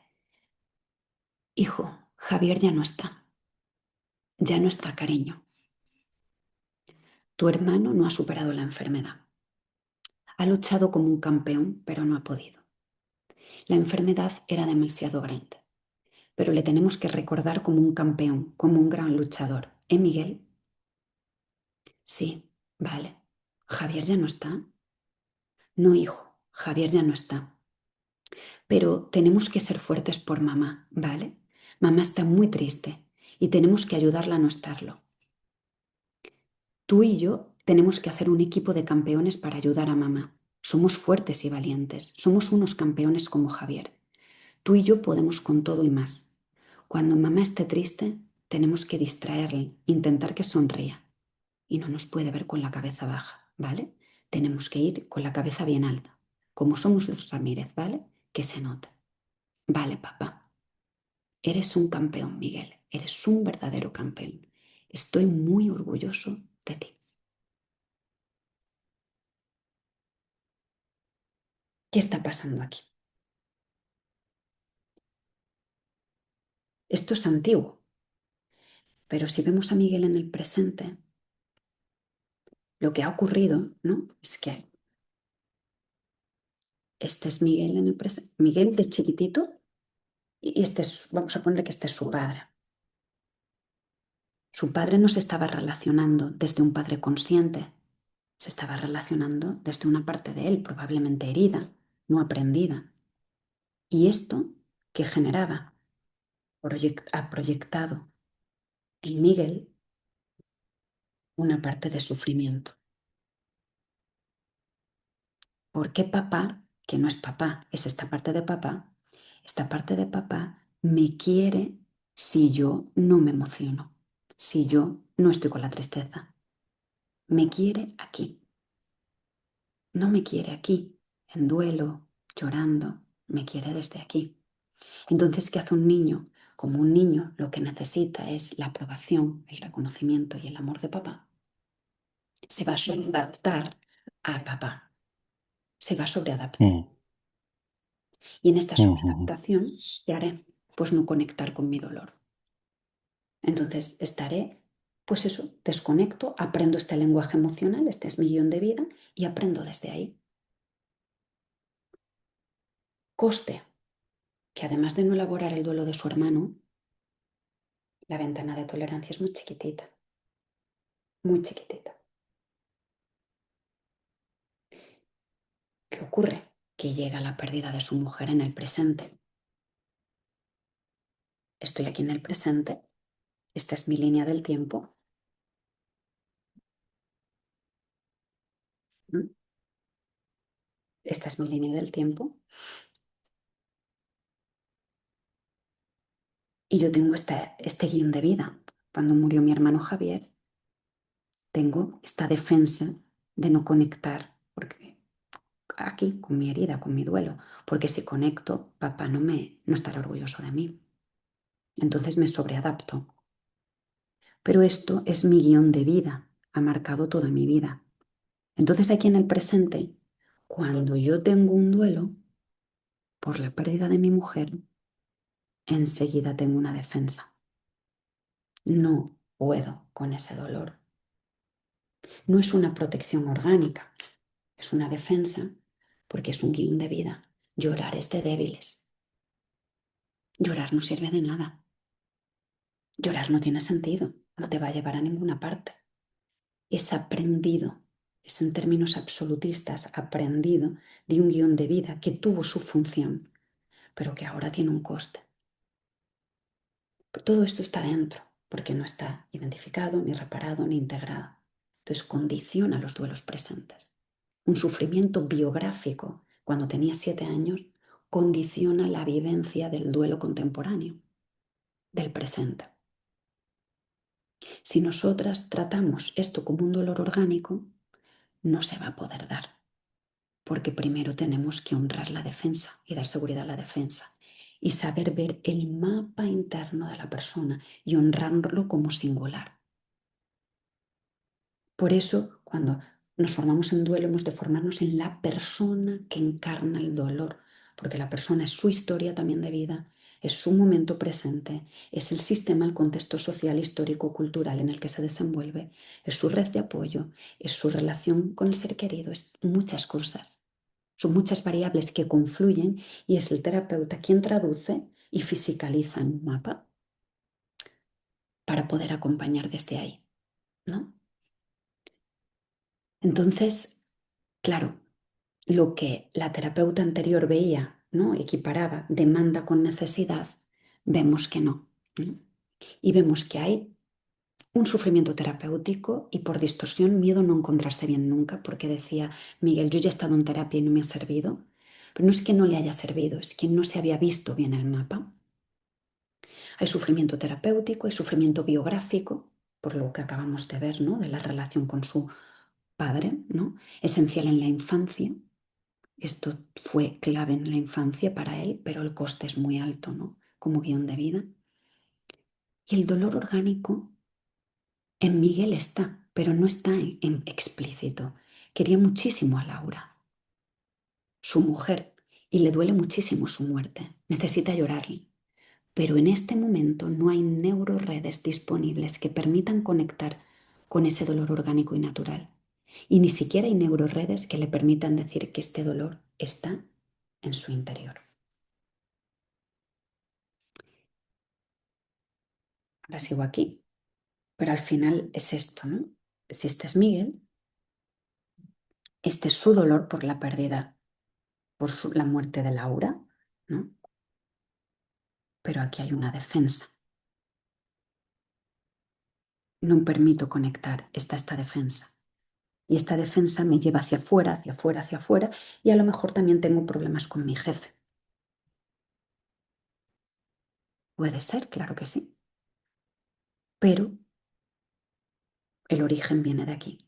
hijo, Javier ya no está, cariño. Tu hermano no ha superado la enfermedad. Ha luchado como un campeón, pero no ha podido. La enfermedad era demasiado grande, pero le tenemos que recordar como un campeón, como un gran luchador. ¿Eh, Miguel? Sí, vale. ¿Javier ya no está? No, hijo, Javier ya no está. Pero tenemos que ser fuertes por mamá, ¿vale? Mamá está muy triste y tenemos que ayudarla a no estarlo. Tú y yo tenemos que hacer un equipo de campeones para ayudar a mamá. Somos fuertes y valientes, somos unos campeones como Javier. Tú y yo podemos con todo y más. Cuando mamá esté triste, tenemos que distraerle, intentar que sonría. Y no nos puede ver con la cabeza baja, ¿vale? Tenemos que ir con la cabeza bien alta, como somos los Ramírez, ¿vale? Que se nota. Vale, papá. Eres un campeón, Miguel. Eres un verdadero campeón. Estoy muy orgulloso de ti. ¿Qué está pasando aquí? Esto es antiguo, pero si vemos a Miguel en el presente, lo que ha ocurrido, ¿no? Es que este es Miguel en el presente, Miguel de chiquitito, y este es, vamos a poner que este es su padre. Su padre no se estaba relacionando desde un padre consciente, se estaba relacionando desde una parte de él, probablemente herida, no aprendida. Y esto que generaba, ha proyectado en Miguel una parte de sufrimiento. ¿Por qué papá, que no es papá, es esta parte de papá me quiere si yo no me emociono, si yo no estoy con la tristeza? Me quiere aquí, no me quiere aquí, en duelo, llorando, me quiere desde aquí. Entonces, ¿qué hace un niño? Como un niño lo que necesita es la aprobación, el reconocimiento y el amor de papá, se va a sobreadaptar a papá, se va a sobreadaptar. mm, Y en esta mm, sobreadaptación, ¿qué haré? Pues no conectar con mi dolor. Entonces estaré, pues eso, desconecto, aprendo este lenguaje emocional, este es mi guión de vida y aprendo desde ahí. Coste, que además de no elaborar el duelo de su hermano, la ventana de tolerancia es muy chiquitita, muy chiquitita. ¿Qué ocurre? Que llega la pérdida de su mujer en el presente. Estoy aquí en el presente, esta es mi línea del tiempo. Esta es mi línea del tiempo. Y yo tengo este guión de vida. Cuando murió mi hermano Javier, tengo esta defensa de no conectar, porque aquí, con mi herida, con mi duelo, porque si conecto, papá no estará orgulloso de mí. Entonces me sobreadapto. Pero esto es mi guión de vida, ha marcado toda mi vida. Entonces aquí en el presente, cuando yo tengo un duelo por la pérdida de mi mujer, enseguida tengo una defensa. No puedo con ese dolor. No es una protección orgánica, es una defensa porque es un guión de vida. Llorar es de débiles. Llorar no sirve de nada. Llorar no tiene sentido, no te va a llevar a ninguna parte. Es aprendido, es en términos absolutistas, aprendido de un guión de vida que tuvo su función, pero que ahora tiene un coste. Todo esto está dentro, porque no está identificado, ni reparado, ni integrado. Entonces condiciona los duelos presentes. Un sufrimiento biográfico cuando tenía 7 años condiciona la vivencia del duelo contemporáneo, del presente. Si nosotras tratamos esto como un dolor orgánico, no se va a poder dar, porque primero tenemos que honrar la defensa y dar seguridad a la defensa y saber ver el mapa interno de la persona y honrarlo como singular. Por eso, cuando nos formamos en duelo, hemos de formarnos en la persona que encarna el dolor, porque la persona es su historia también de vida, es su momento presente, es el sistema, el contexto social, histórico, cultural en el que se desenvuelve, es su red de apoyo, es su relación con el ser querido, es muchas cosas. Son muchas variables que confluyen y es el terapeuta quien traduce y fisicaliza en un mapa para poder acompañar desde ahí, ¿no? Entonces, claro, lo que la terapeuta anterior veía, ¿no? Equiparaba demanda con necesidad, vemos que no, ¿no? Y vemos que hay un sufrimiento terapéutico y por distorsión miedo a no encontrarse bien nunca, porque decía Miguel, yo ya he estado en terapia y no me ha servido, pero no es que no le haya servido, es que no se había visto bien el mapa. Hay sufrimiento terapéutico, hay sufrimiento biográfico, por lo que acabamos de ver, ¿no? De la relación con su padre, ¿no? Esencial en la infancia. Esto fue clave en la infancia para él, pero el coste es muy alto, ¿no? Como guión de vida. Y el dolor orgánico en Miguel está, pero no está en explícito. Quería muchísimo a Laura, su mujer, y le duele muchísimo su muerte. Necesita llorarle. Pero en este momento no hay neuroredes disponibles que permitan conectar con ese dolor orgánico y natural. Y ni siquiera hay neuroredes que le permitan decir que este dolor está en su interior. Ahora sigo aquí. Pero al final es esto, ¿no? Si este es Miguel, este es su dolor por la pérdida, por la muerte de Laura, ¿no? Pero aquí hay una defensa. No permito conectar esta defensa. Y esta defensa me lleva hacia afuera, hacia afuera, hacia afuera, y a lo mejor también tengo problemas con mi jefe. Puede ser, claro que sí, pero el origen viene de aquí.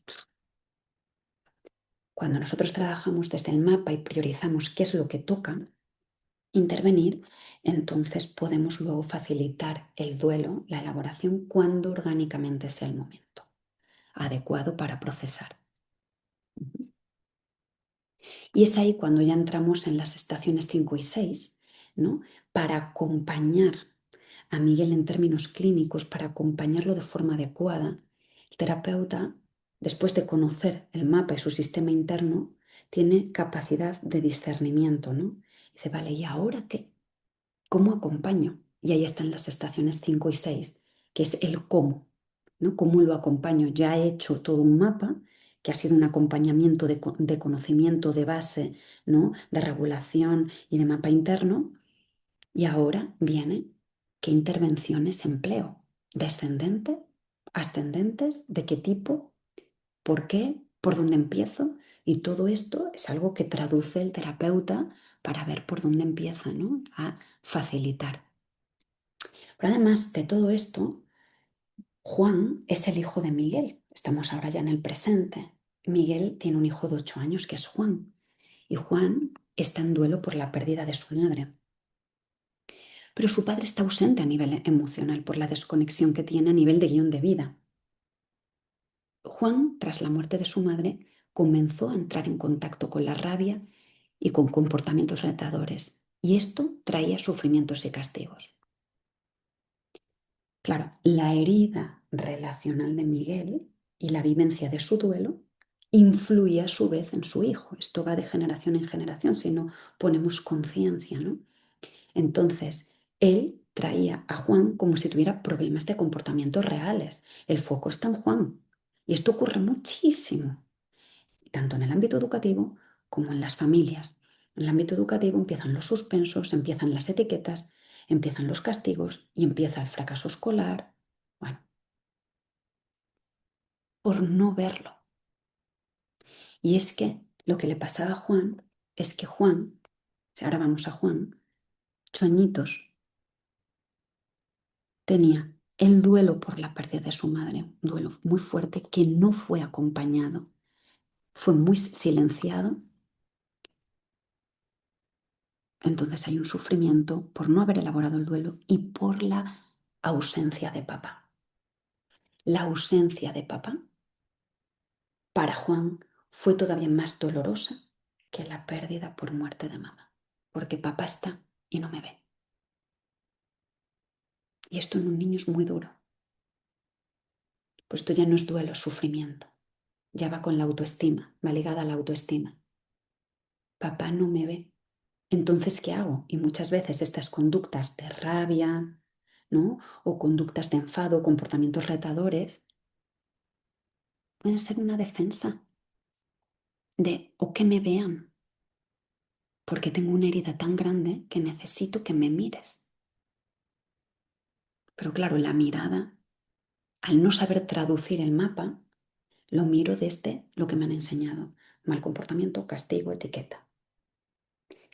Cuando nosotros trabajamos desde el mapa y priorizamos qué es lo que toca intervenir, entonces podemos luego facilitar el duelo, la elaboración, cuando orgánicamente sea el momento adecuado para procesar. Y es ahí cuando ya entramos en las estaciones 5 y 6, ¿no? Para acompañar a Miguel en términos clínicos, para acompañarlo de forma adecuada, el terapeuta, después de conocer el mapa y su sistema interno, tiene capacidad de discernimiento, ¿no? Dice, vale, ¿y ahora qué? ¿Cómo acompaño? Y ahí están las estaciones 5 y 6, que es el cómo, ¿no? ¿Cómo lo acompaño? Ya he hecho todo un mapa que ha sido un acompañamiento de conocimiento de base, ¿no? De regulación y de mapa interno. Y ahora viene qué intervenciones empleo. ¿Descendente? ¿Ascendentes? ¿De qué tipo? ¿Por qué? ¿Por dónde empiezo? Y todo esto es algo que traduce el terapeuta para ver por dónde empieza, ¿no? A facilitar. Pero además de todo esto, Juan es el hijo de Miguel. Estamos ahora ya en el presente. Miguel tiene un hijo de 8 años que es Juan. Y Juan está en duelo por la pérdida de su madre. Pero su padre está ausente a nivel emocional por la desconexión que tiene a nivel de guión de vida. Juan, tras la muerte de su madre, comenzó a entrar en contacto con la rabia y con comportamientos retadores. Y esto traía sufrimientos y castigos. Claro, la herida relacional de Miguel y la vivencia de su duelo influye a su vez en su hijo. Esto va de generación en generación si no ponemos conciencia, ¿no? Entonces, él traía a Juan como si tuviera problemas de comportamientos reales. El foco está en Juan. Y esto ocurre muchísimo, tanto en el ámbito educativo como en las familias. En el ámbito educativo empiezan los suspensos, empiezan las etiquetas, empiezan los castigos y empieza el fracaso escolar. Bueno, por no verlo. Y es que lo que le pasaba a Juan es que Juan, si ahora vamos a Juan, 8 añitos, tenía el duelo por la pérdida de su madre, un duelo muy fuerte que no fue acompañado, fue muy silenciado. Entonces hay un sufrimiento por no haber elaborado el duelo y por la ausencia de papá. La ausencia de papá para Juan fue todavía más dolorosa que la pérdida por muerte de mamá, porque papá está y no me ve. Y esto en un niño es muy duro, pues esto ya no es duelo, es sufrimiento. Ya va con la autoestima, va ligada a la autoestima. Papá no me ve. Entonces, ¿qué hago? Y muchas veces estas conductas de rabia, ¿no? O conductas de enfado, comportamientos retadores, pueden ser una defensa de o que me vean, porque tengo una herida tan grande que necesito que me mires. Pero claro, la mirada, al no saber traducir el mapa, lo miro desde lo que me han enseñado. Mal comportamiento, castigo, etiqueta.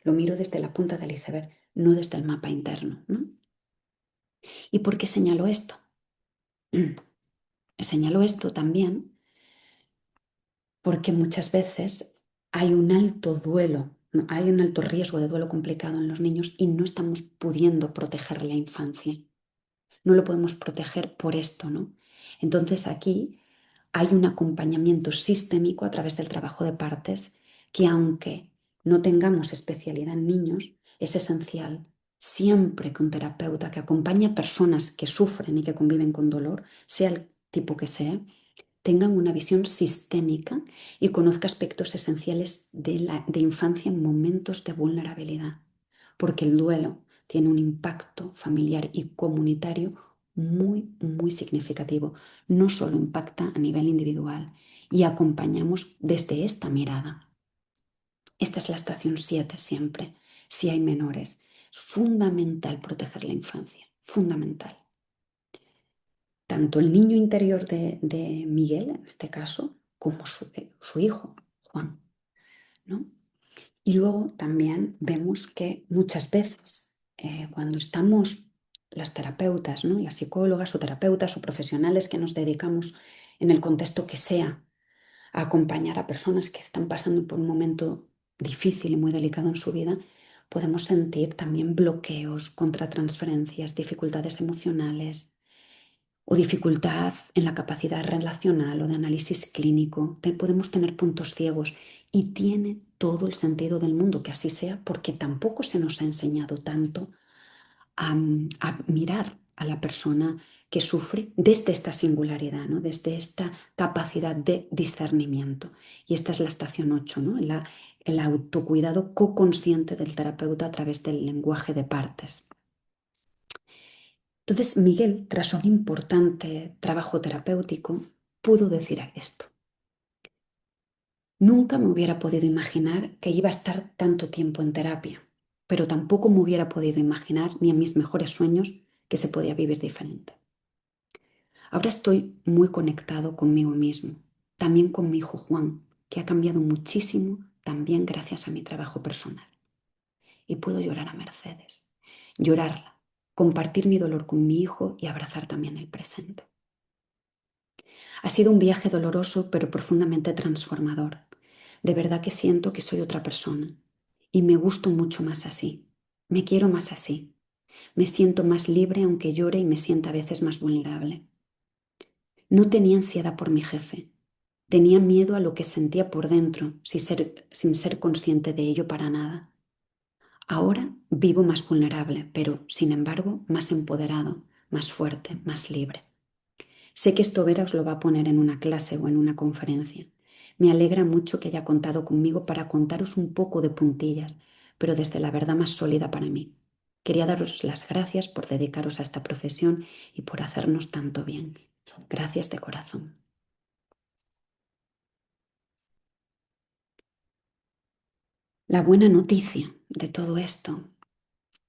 Lo miro desde la punta del iceberg, no desde el mapa interno, ¿no? ¿Y por qué señalo esto? Señalo esto también porque muchas veces hay un alto duelo, hay un alto riesgo de duelo complicado en los niños y no estamos pudiendo proteger la infancia. No lo podemos proteger por esto, ¿no? Entonces aquí hay un acompañamiento sistémico a través del trabajo de partes que aunque no tengamos especialidad en niños, es esencial siempre que un terapeuta que acompaña a personas que sufren y que conviven con dolor, sea el tipo que sea, tengan una visión sistémica y conozca aspectos esenciales de infancia en momentos de vulnerabilidad, porque el duelo tiene un impacto familiar y comunitario muy, muy significativo. No solo impacta a nivel individual y acompañamos desde esta mirada. Esta es la estación 7 siempre, si hay menores. Es fundamental proteger la infancia, fundamental. Tanto el niño interior de Miguel, en este caso, como su hijo, Juan, ¿no? Y luego también vemos que muchas veces cuando estamos las terapeutas, ¿no? Las psicólogas o terapeutas o profesionales que nos dedicamos en el contexto que sea a acompañar a personas que están pasando por un momento difícil y muy delicado en su vida, podemos sentir también bloqueos, contratransferencias, dificultades emocionales o dificultad en la capacidad relacional o de análisis clínico. Podemos tener puntos ciegos y tiene todo el sentido del mundo que así sea porque tampoco se nos ha enseñado tanto a mirar a la persona que sufre desde esta singularidad, ¿no? Desde esta capacidad de discernimiento. Y esta es la estación 8, ¿no? El autocuidado co-consciente del terapeuta a través del lenguaje de partes. Entonces, Miguel, tras un importante trabajo terapéutico, pudo decir esto. Nunca me hubiera podido imaginar que iba a estar tanto tiempo en terapia, pero tampoco me hubiera podido imaginar ni en mis mejores sueños que se podía vivir diferente. Ahora estoy muy conectado conmigo mismo, también con mi hijo Juan, que ha cambiado muchísimo también gracias a mi trabajo personal. Y puedo llorar a Mercedes, llorarla, compartir mi dolor con mi hijo y abrazar también el presente. Ha sido un viaje doloroso pero profundamente transformador. De verdad que siento que soy otra persona y me gusto mucho más así. Me quiero más así. Me siento más libre aunque llore y me sienta a veces más vulnerable. No tenía ansiedad por mi jefe. Tenía miedo a lo que sentía por dentro, sin ser consciente de ello para nada. Ahora vivo más vulnerable, pero, sin embargo, más empoderado, más fuerte, más libre. Sé que esto Vera os lo va a poner en una clase o en una conferencia. Me alegra mucho que haya contado conmigo para contaros un poco de puntillas, pero desde la verdad más sólida para mí. Quería daros las gracias por dedicaros a esta profesión y por hacernos tanto bien. Gracias de corazón. La buena noticia de todo esto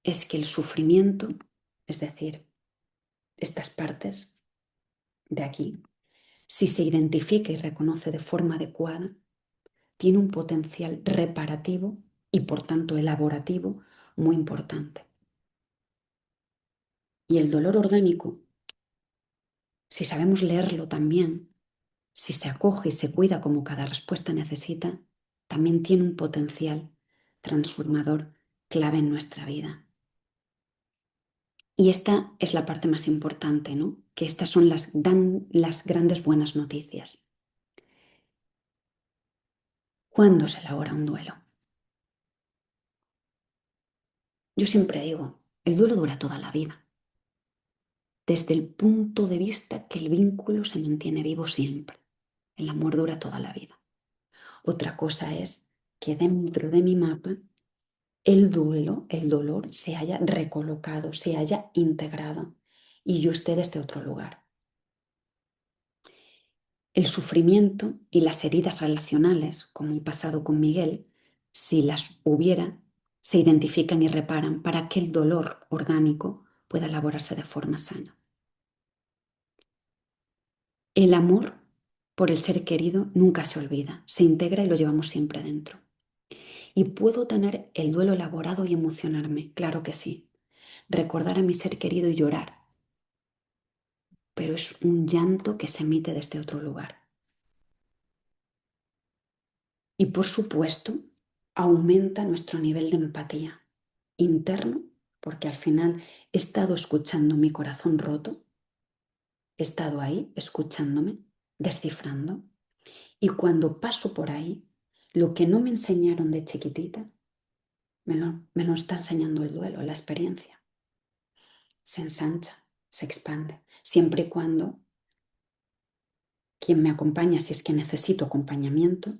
es que el sufrimiento, es decir, estas partes de aquí, si se identifica y reconoce de forma adecuada, tiene un potencial reparativo y por tanto elaborativo muy importante. Y el dolor orgánico, si sabemos leerlo también, si se acoge y se cuida como cada respuesta necesita, también tiene un potencial transformador clave en nuestra vida. Y esta es la parte más importante, ¿no? Que estas son las grandes buenas noticias. ¿Cuándo se elabora un duelo? Yo siempre digo, el duelo dura toda la vida, desde el punto de vista que el vínculo se mantiene vivo siempre. El amor dura toda la vida. Otra cosa es que dentro de mi mapa el duelo, el dolor se haya recolocado, se haya integrado y yo esté desde otro lugar. El sufrimiento y las heridas relacionales, como he pasado con Miguel, si las hubiera, se identifican y reparan para que el dolor orgánico pueda elaborarse de forma sana. El amor por el ser querido nunca se olvida, se integra y lo llevamos siempre dentro. ¿Y puedo tener el duelo elaborado y emocionarme? Claro que sí. Recordar a mi ser querido y llorar, pero es un llanto que se emite desde otro lugar. Y por supuesto, aumenta nuestro nivel de empatía interno, porque al final he estado escuchando mi corazón roto, he estado ahí escuchándome, descifrando, y cuando paso por ahí, lo que no me enseñaron de chiquitita, me lo está enseñando el duelo, la experiencia. Se ensancha, se expande, siempre y cuando quien me acompaña, si es que necesito acompañamiento,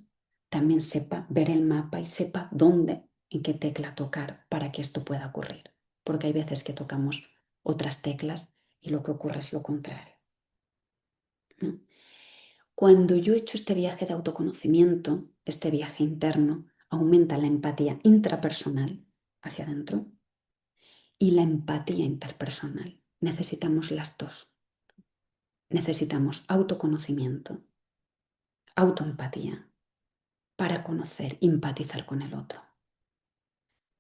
también sepa ver el mapa y sepa dónde, en qué tecla tocar para que esto pueda ocurrir. Porque hay veces que tocamos otras teclas y lo que ocurre es lo contrario, ¿no? Cuando yo he hecho este viaje de autoconocimiento, este viaje interno, aumenta la empatía intrapersonal hacia adentro y la empatía interpersonal. Necesitamos las dos. Necesitamos autoconocimiento, autoempatía para conocer, empatizar con el otro.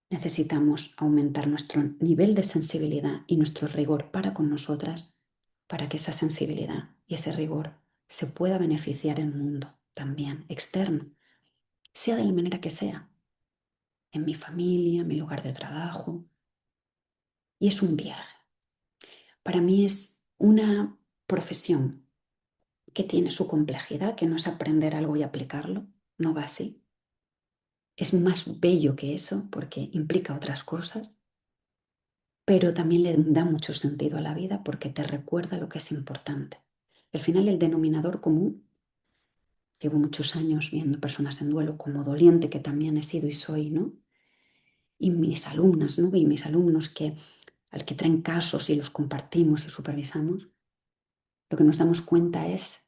Necesitamos aumentar nuestro nivel de sensibilidad y nuestro rigor para con nosotras, para que esa sensibilidad y ese rigor se pueda beneficiar en el mundo también externo, sea de la manera que sea, en mi familia, en mi lugar de trabajo. Y es un viaje. Para mí es una profesión que tiene su complejidad, que no es aprender algo y aplicarlo, no va así. Es más bello que eso porque implica otras cosas, pero también le da mucho sentido a la vida porque te recuerda lo que es importante. Al final, el denominador común, llevo muchos años viendo personas en duelo como doliente, que también he sido y soy, ¿no? Y mis alumnas, ¿no? Y mis alumnos al que traen casos y los compartimos y supervisamos, lo que nos damos cuenta es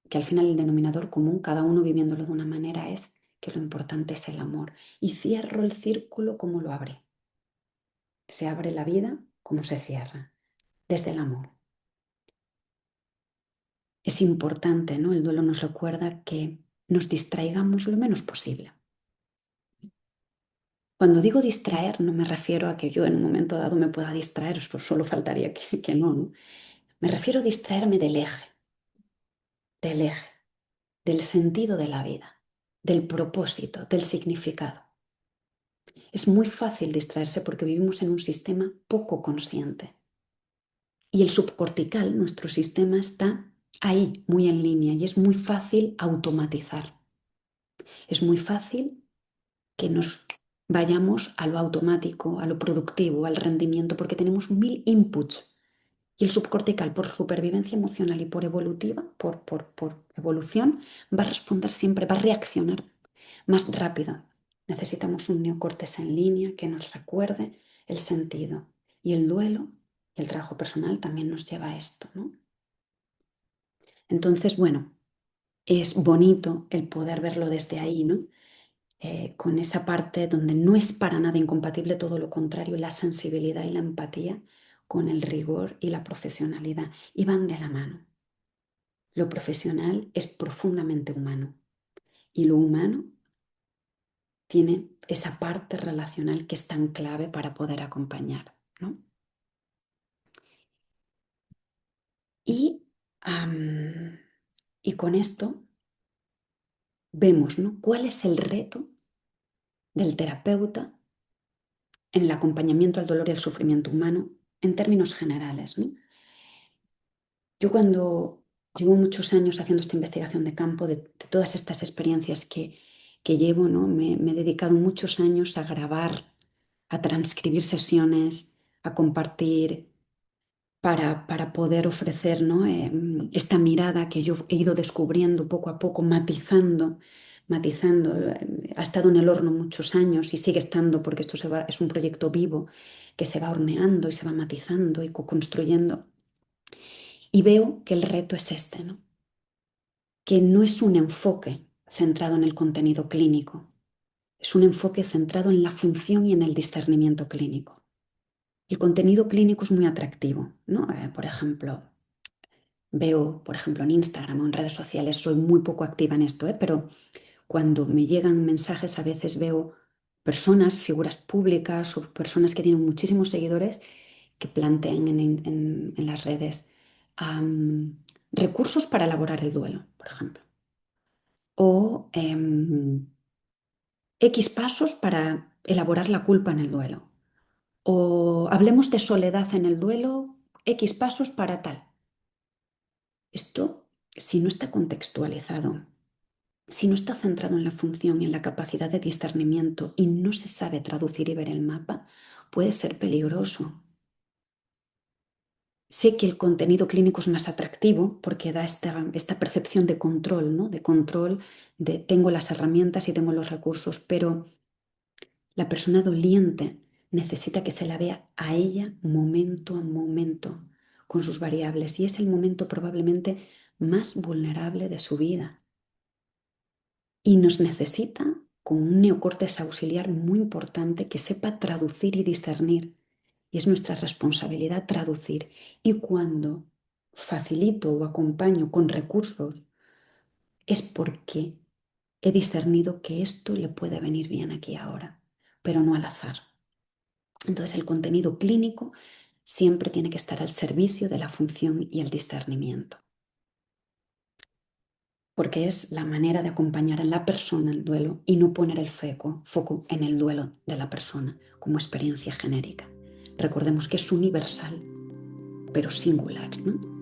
que al final el denominador común, cada uno viviéndolo de una manera, es que lo importante es el amor. Y cierro el círculo como lo abre. Se abre la vida como se cierra, desde el amor. Es importante, ¿no? El duelo nos recuerda que nos distraigamos lo menos posible. Cuando digo distraer, no me refiero a que yo en un momento dado me pueda distraer, pues solo faltaría que no, ¿no? Me refiero a distraerme del eje, del sentido de la vida, del propósito, del significado. Es muy fácil distraerse porque vivimos en un sistema poco consciente. Y el subcortical, nuestro sistema, está ahí, muy en línea, y es muy fácil automatizar. Es muy fácil que nos vayamos a lo automático, a lo productivo, al rendimiento, porque tenemos 1000 inputs. Y el subcortical, por supervivencia emocional y por evolutiva, por evolución, va a responder siempre, va a reaccionar más rápido. Necesitamos un neocortes en línea que nos recuerde el sentido. Y el duelo y el trabajo personal también nos lleva a esto, ¿no? Entonces, bueno, es bonito el poder verlo desde ahí, ¿no? Con esa parte donde no es para nada incompatible, todo lo contrario, la sensibilidad y la empatía con el rigor y la profesionalidad. Y van de la mano. Lo profesional es profundamente humano y lo humano tiene esa parte relacional que es tan clave para poder acompañar, ¿no? Y, y con esto vemos, ¿no? ¿Cuál es el reto del terapeuta en el acompañamiento al dolor y al sufrimiento humano en términos generales, ¿no? Yo cuando llevo muchos años haciendo esta investigación de campo, de todas estas experiencias que llevo, ¿no? Me he dedicado muchos años a grabar, a transcribir sesiones, a compartir para poder ofrecer, ¿no? Esta mirada que yo he ido descubriendo poco a poco, matizando. Ha estado en el horno muchos años y sigue estando porque es un proyecto vivo que se va horneando y se va matizando y co-construyendo. Y veo que el reto es este, ¿no? Que no es un enfoque centrado en el contenido clínico, es un enfoque centrado en la función y en el discernimiento clínico. El contenido clínico es muy atractivo, ¿no? Por ejemplo, veo, por ejemplo, en Instagram o en redes sociales, soy muy poco activa en esto, pero cuando me llegan mensajes a veces veo personas, figuras públicas o personas que tienen muchísimos seguidores que plantean en las redes recursos para elaborar el duelo, por ejemplo. O X pasos para elaborar la culpa en el duelo. O hablemos de soledad en el duelo, X pasos para tal. Esto, si no está contextualizado, si no está centrado en la función y en la capacidad de discernimiento y no se sabe traducir y ver el mapa, puede ser peligroso. Sé que el contenido clínico es más atractivo porque da esta percepción de control, ¿no? De control, de tengo las herramientas y tengo los recursos, pero la persona doliente necesita que se la vea a ella momento a momento, con sus variables y es el momento probablemente más vulnerable de su vida. Y nos necesita con un neocortes auxiliar muy importante que sepa traducir y discernir. Y es nuestra responsabilidad traducir. Y cuando facilito o acompaño con recursos, es porque he discernido que esto le puede venir bien aquí ahora, pero no al azar. Entonces el contenido clínico siempre tiene que estar al servicio de la función y el discernimiento, porque es la manera de acompañar a la persona el duelo y no poner el foco en el duelo de la persona como experiencia genérica. Recordemos que es universal, pero singular, ¿no?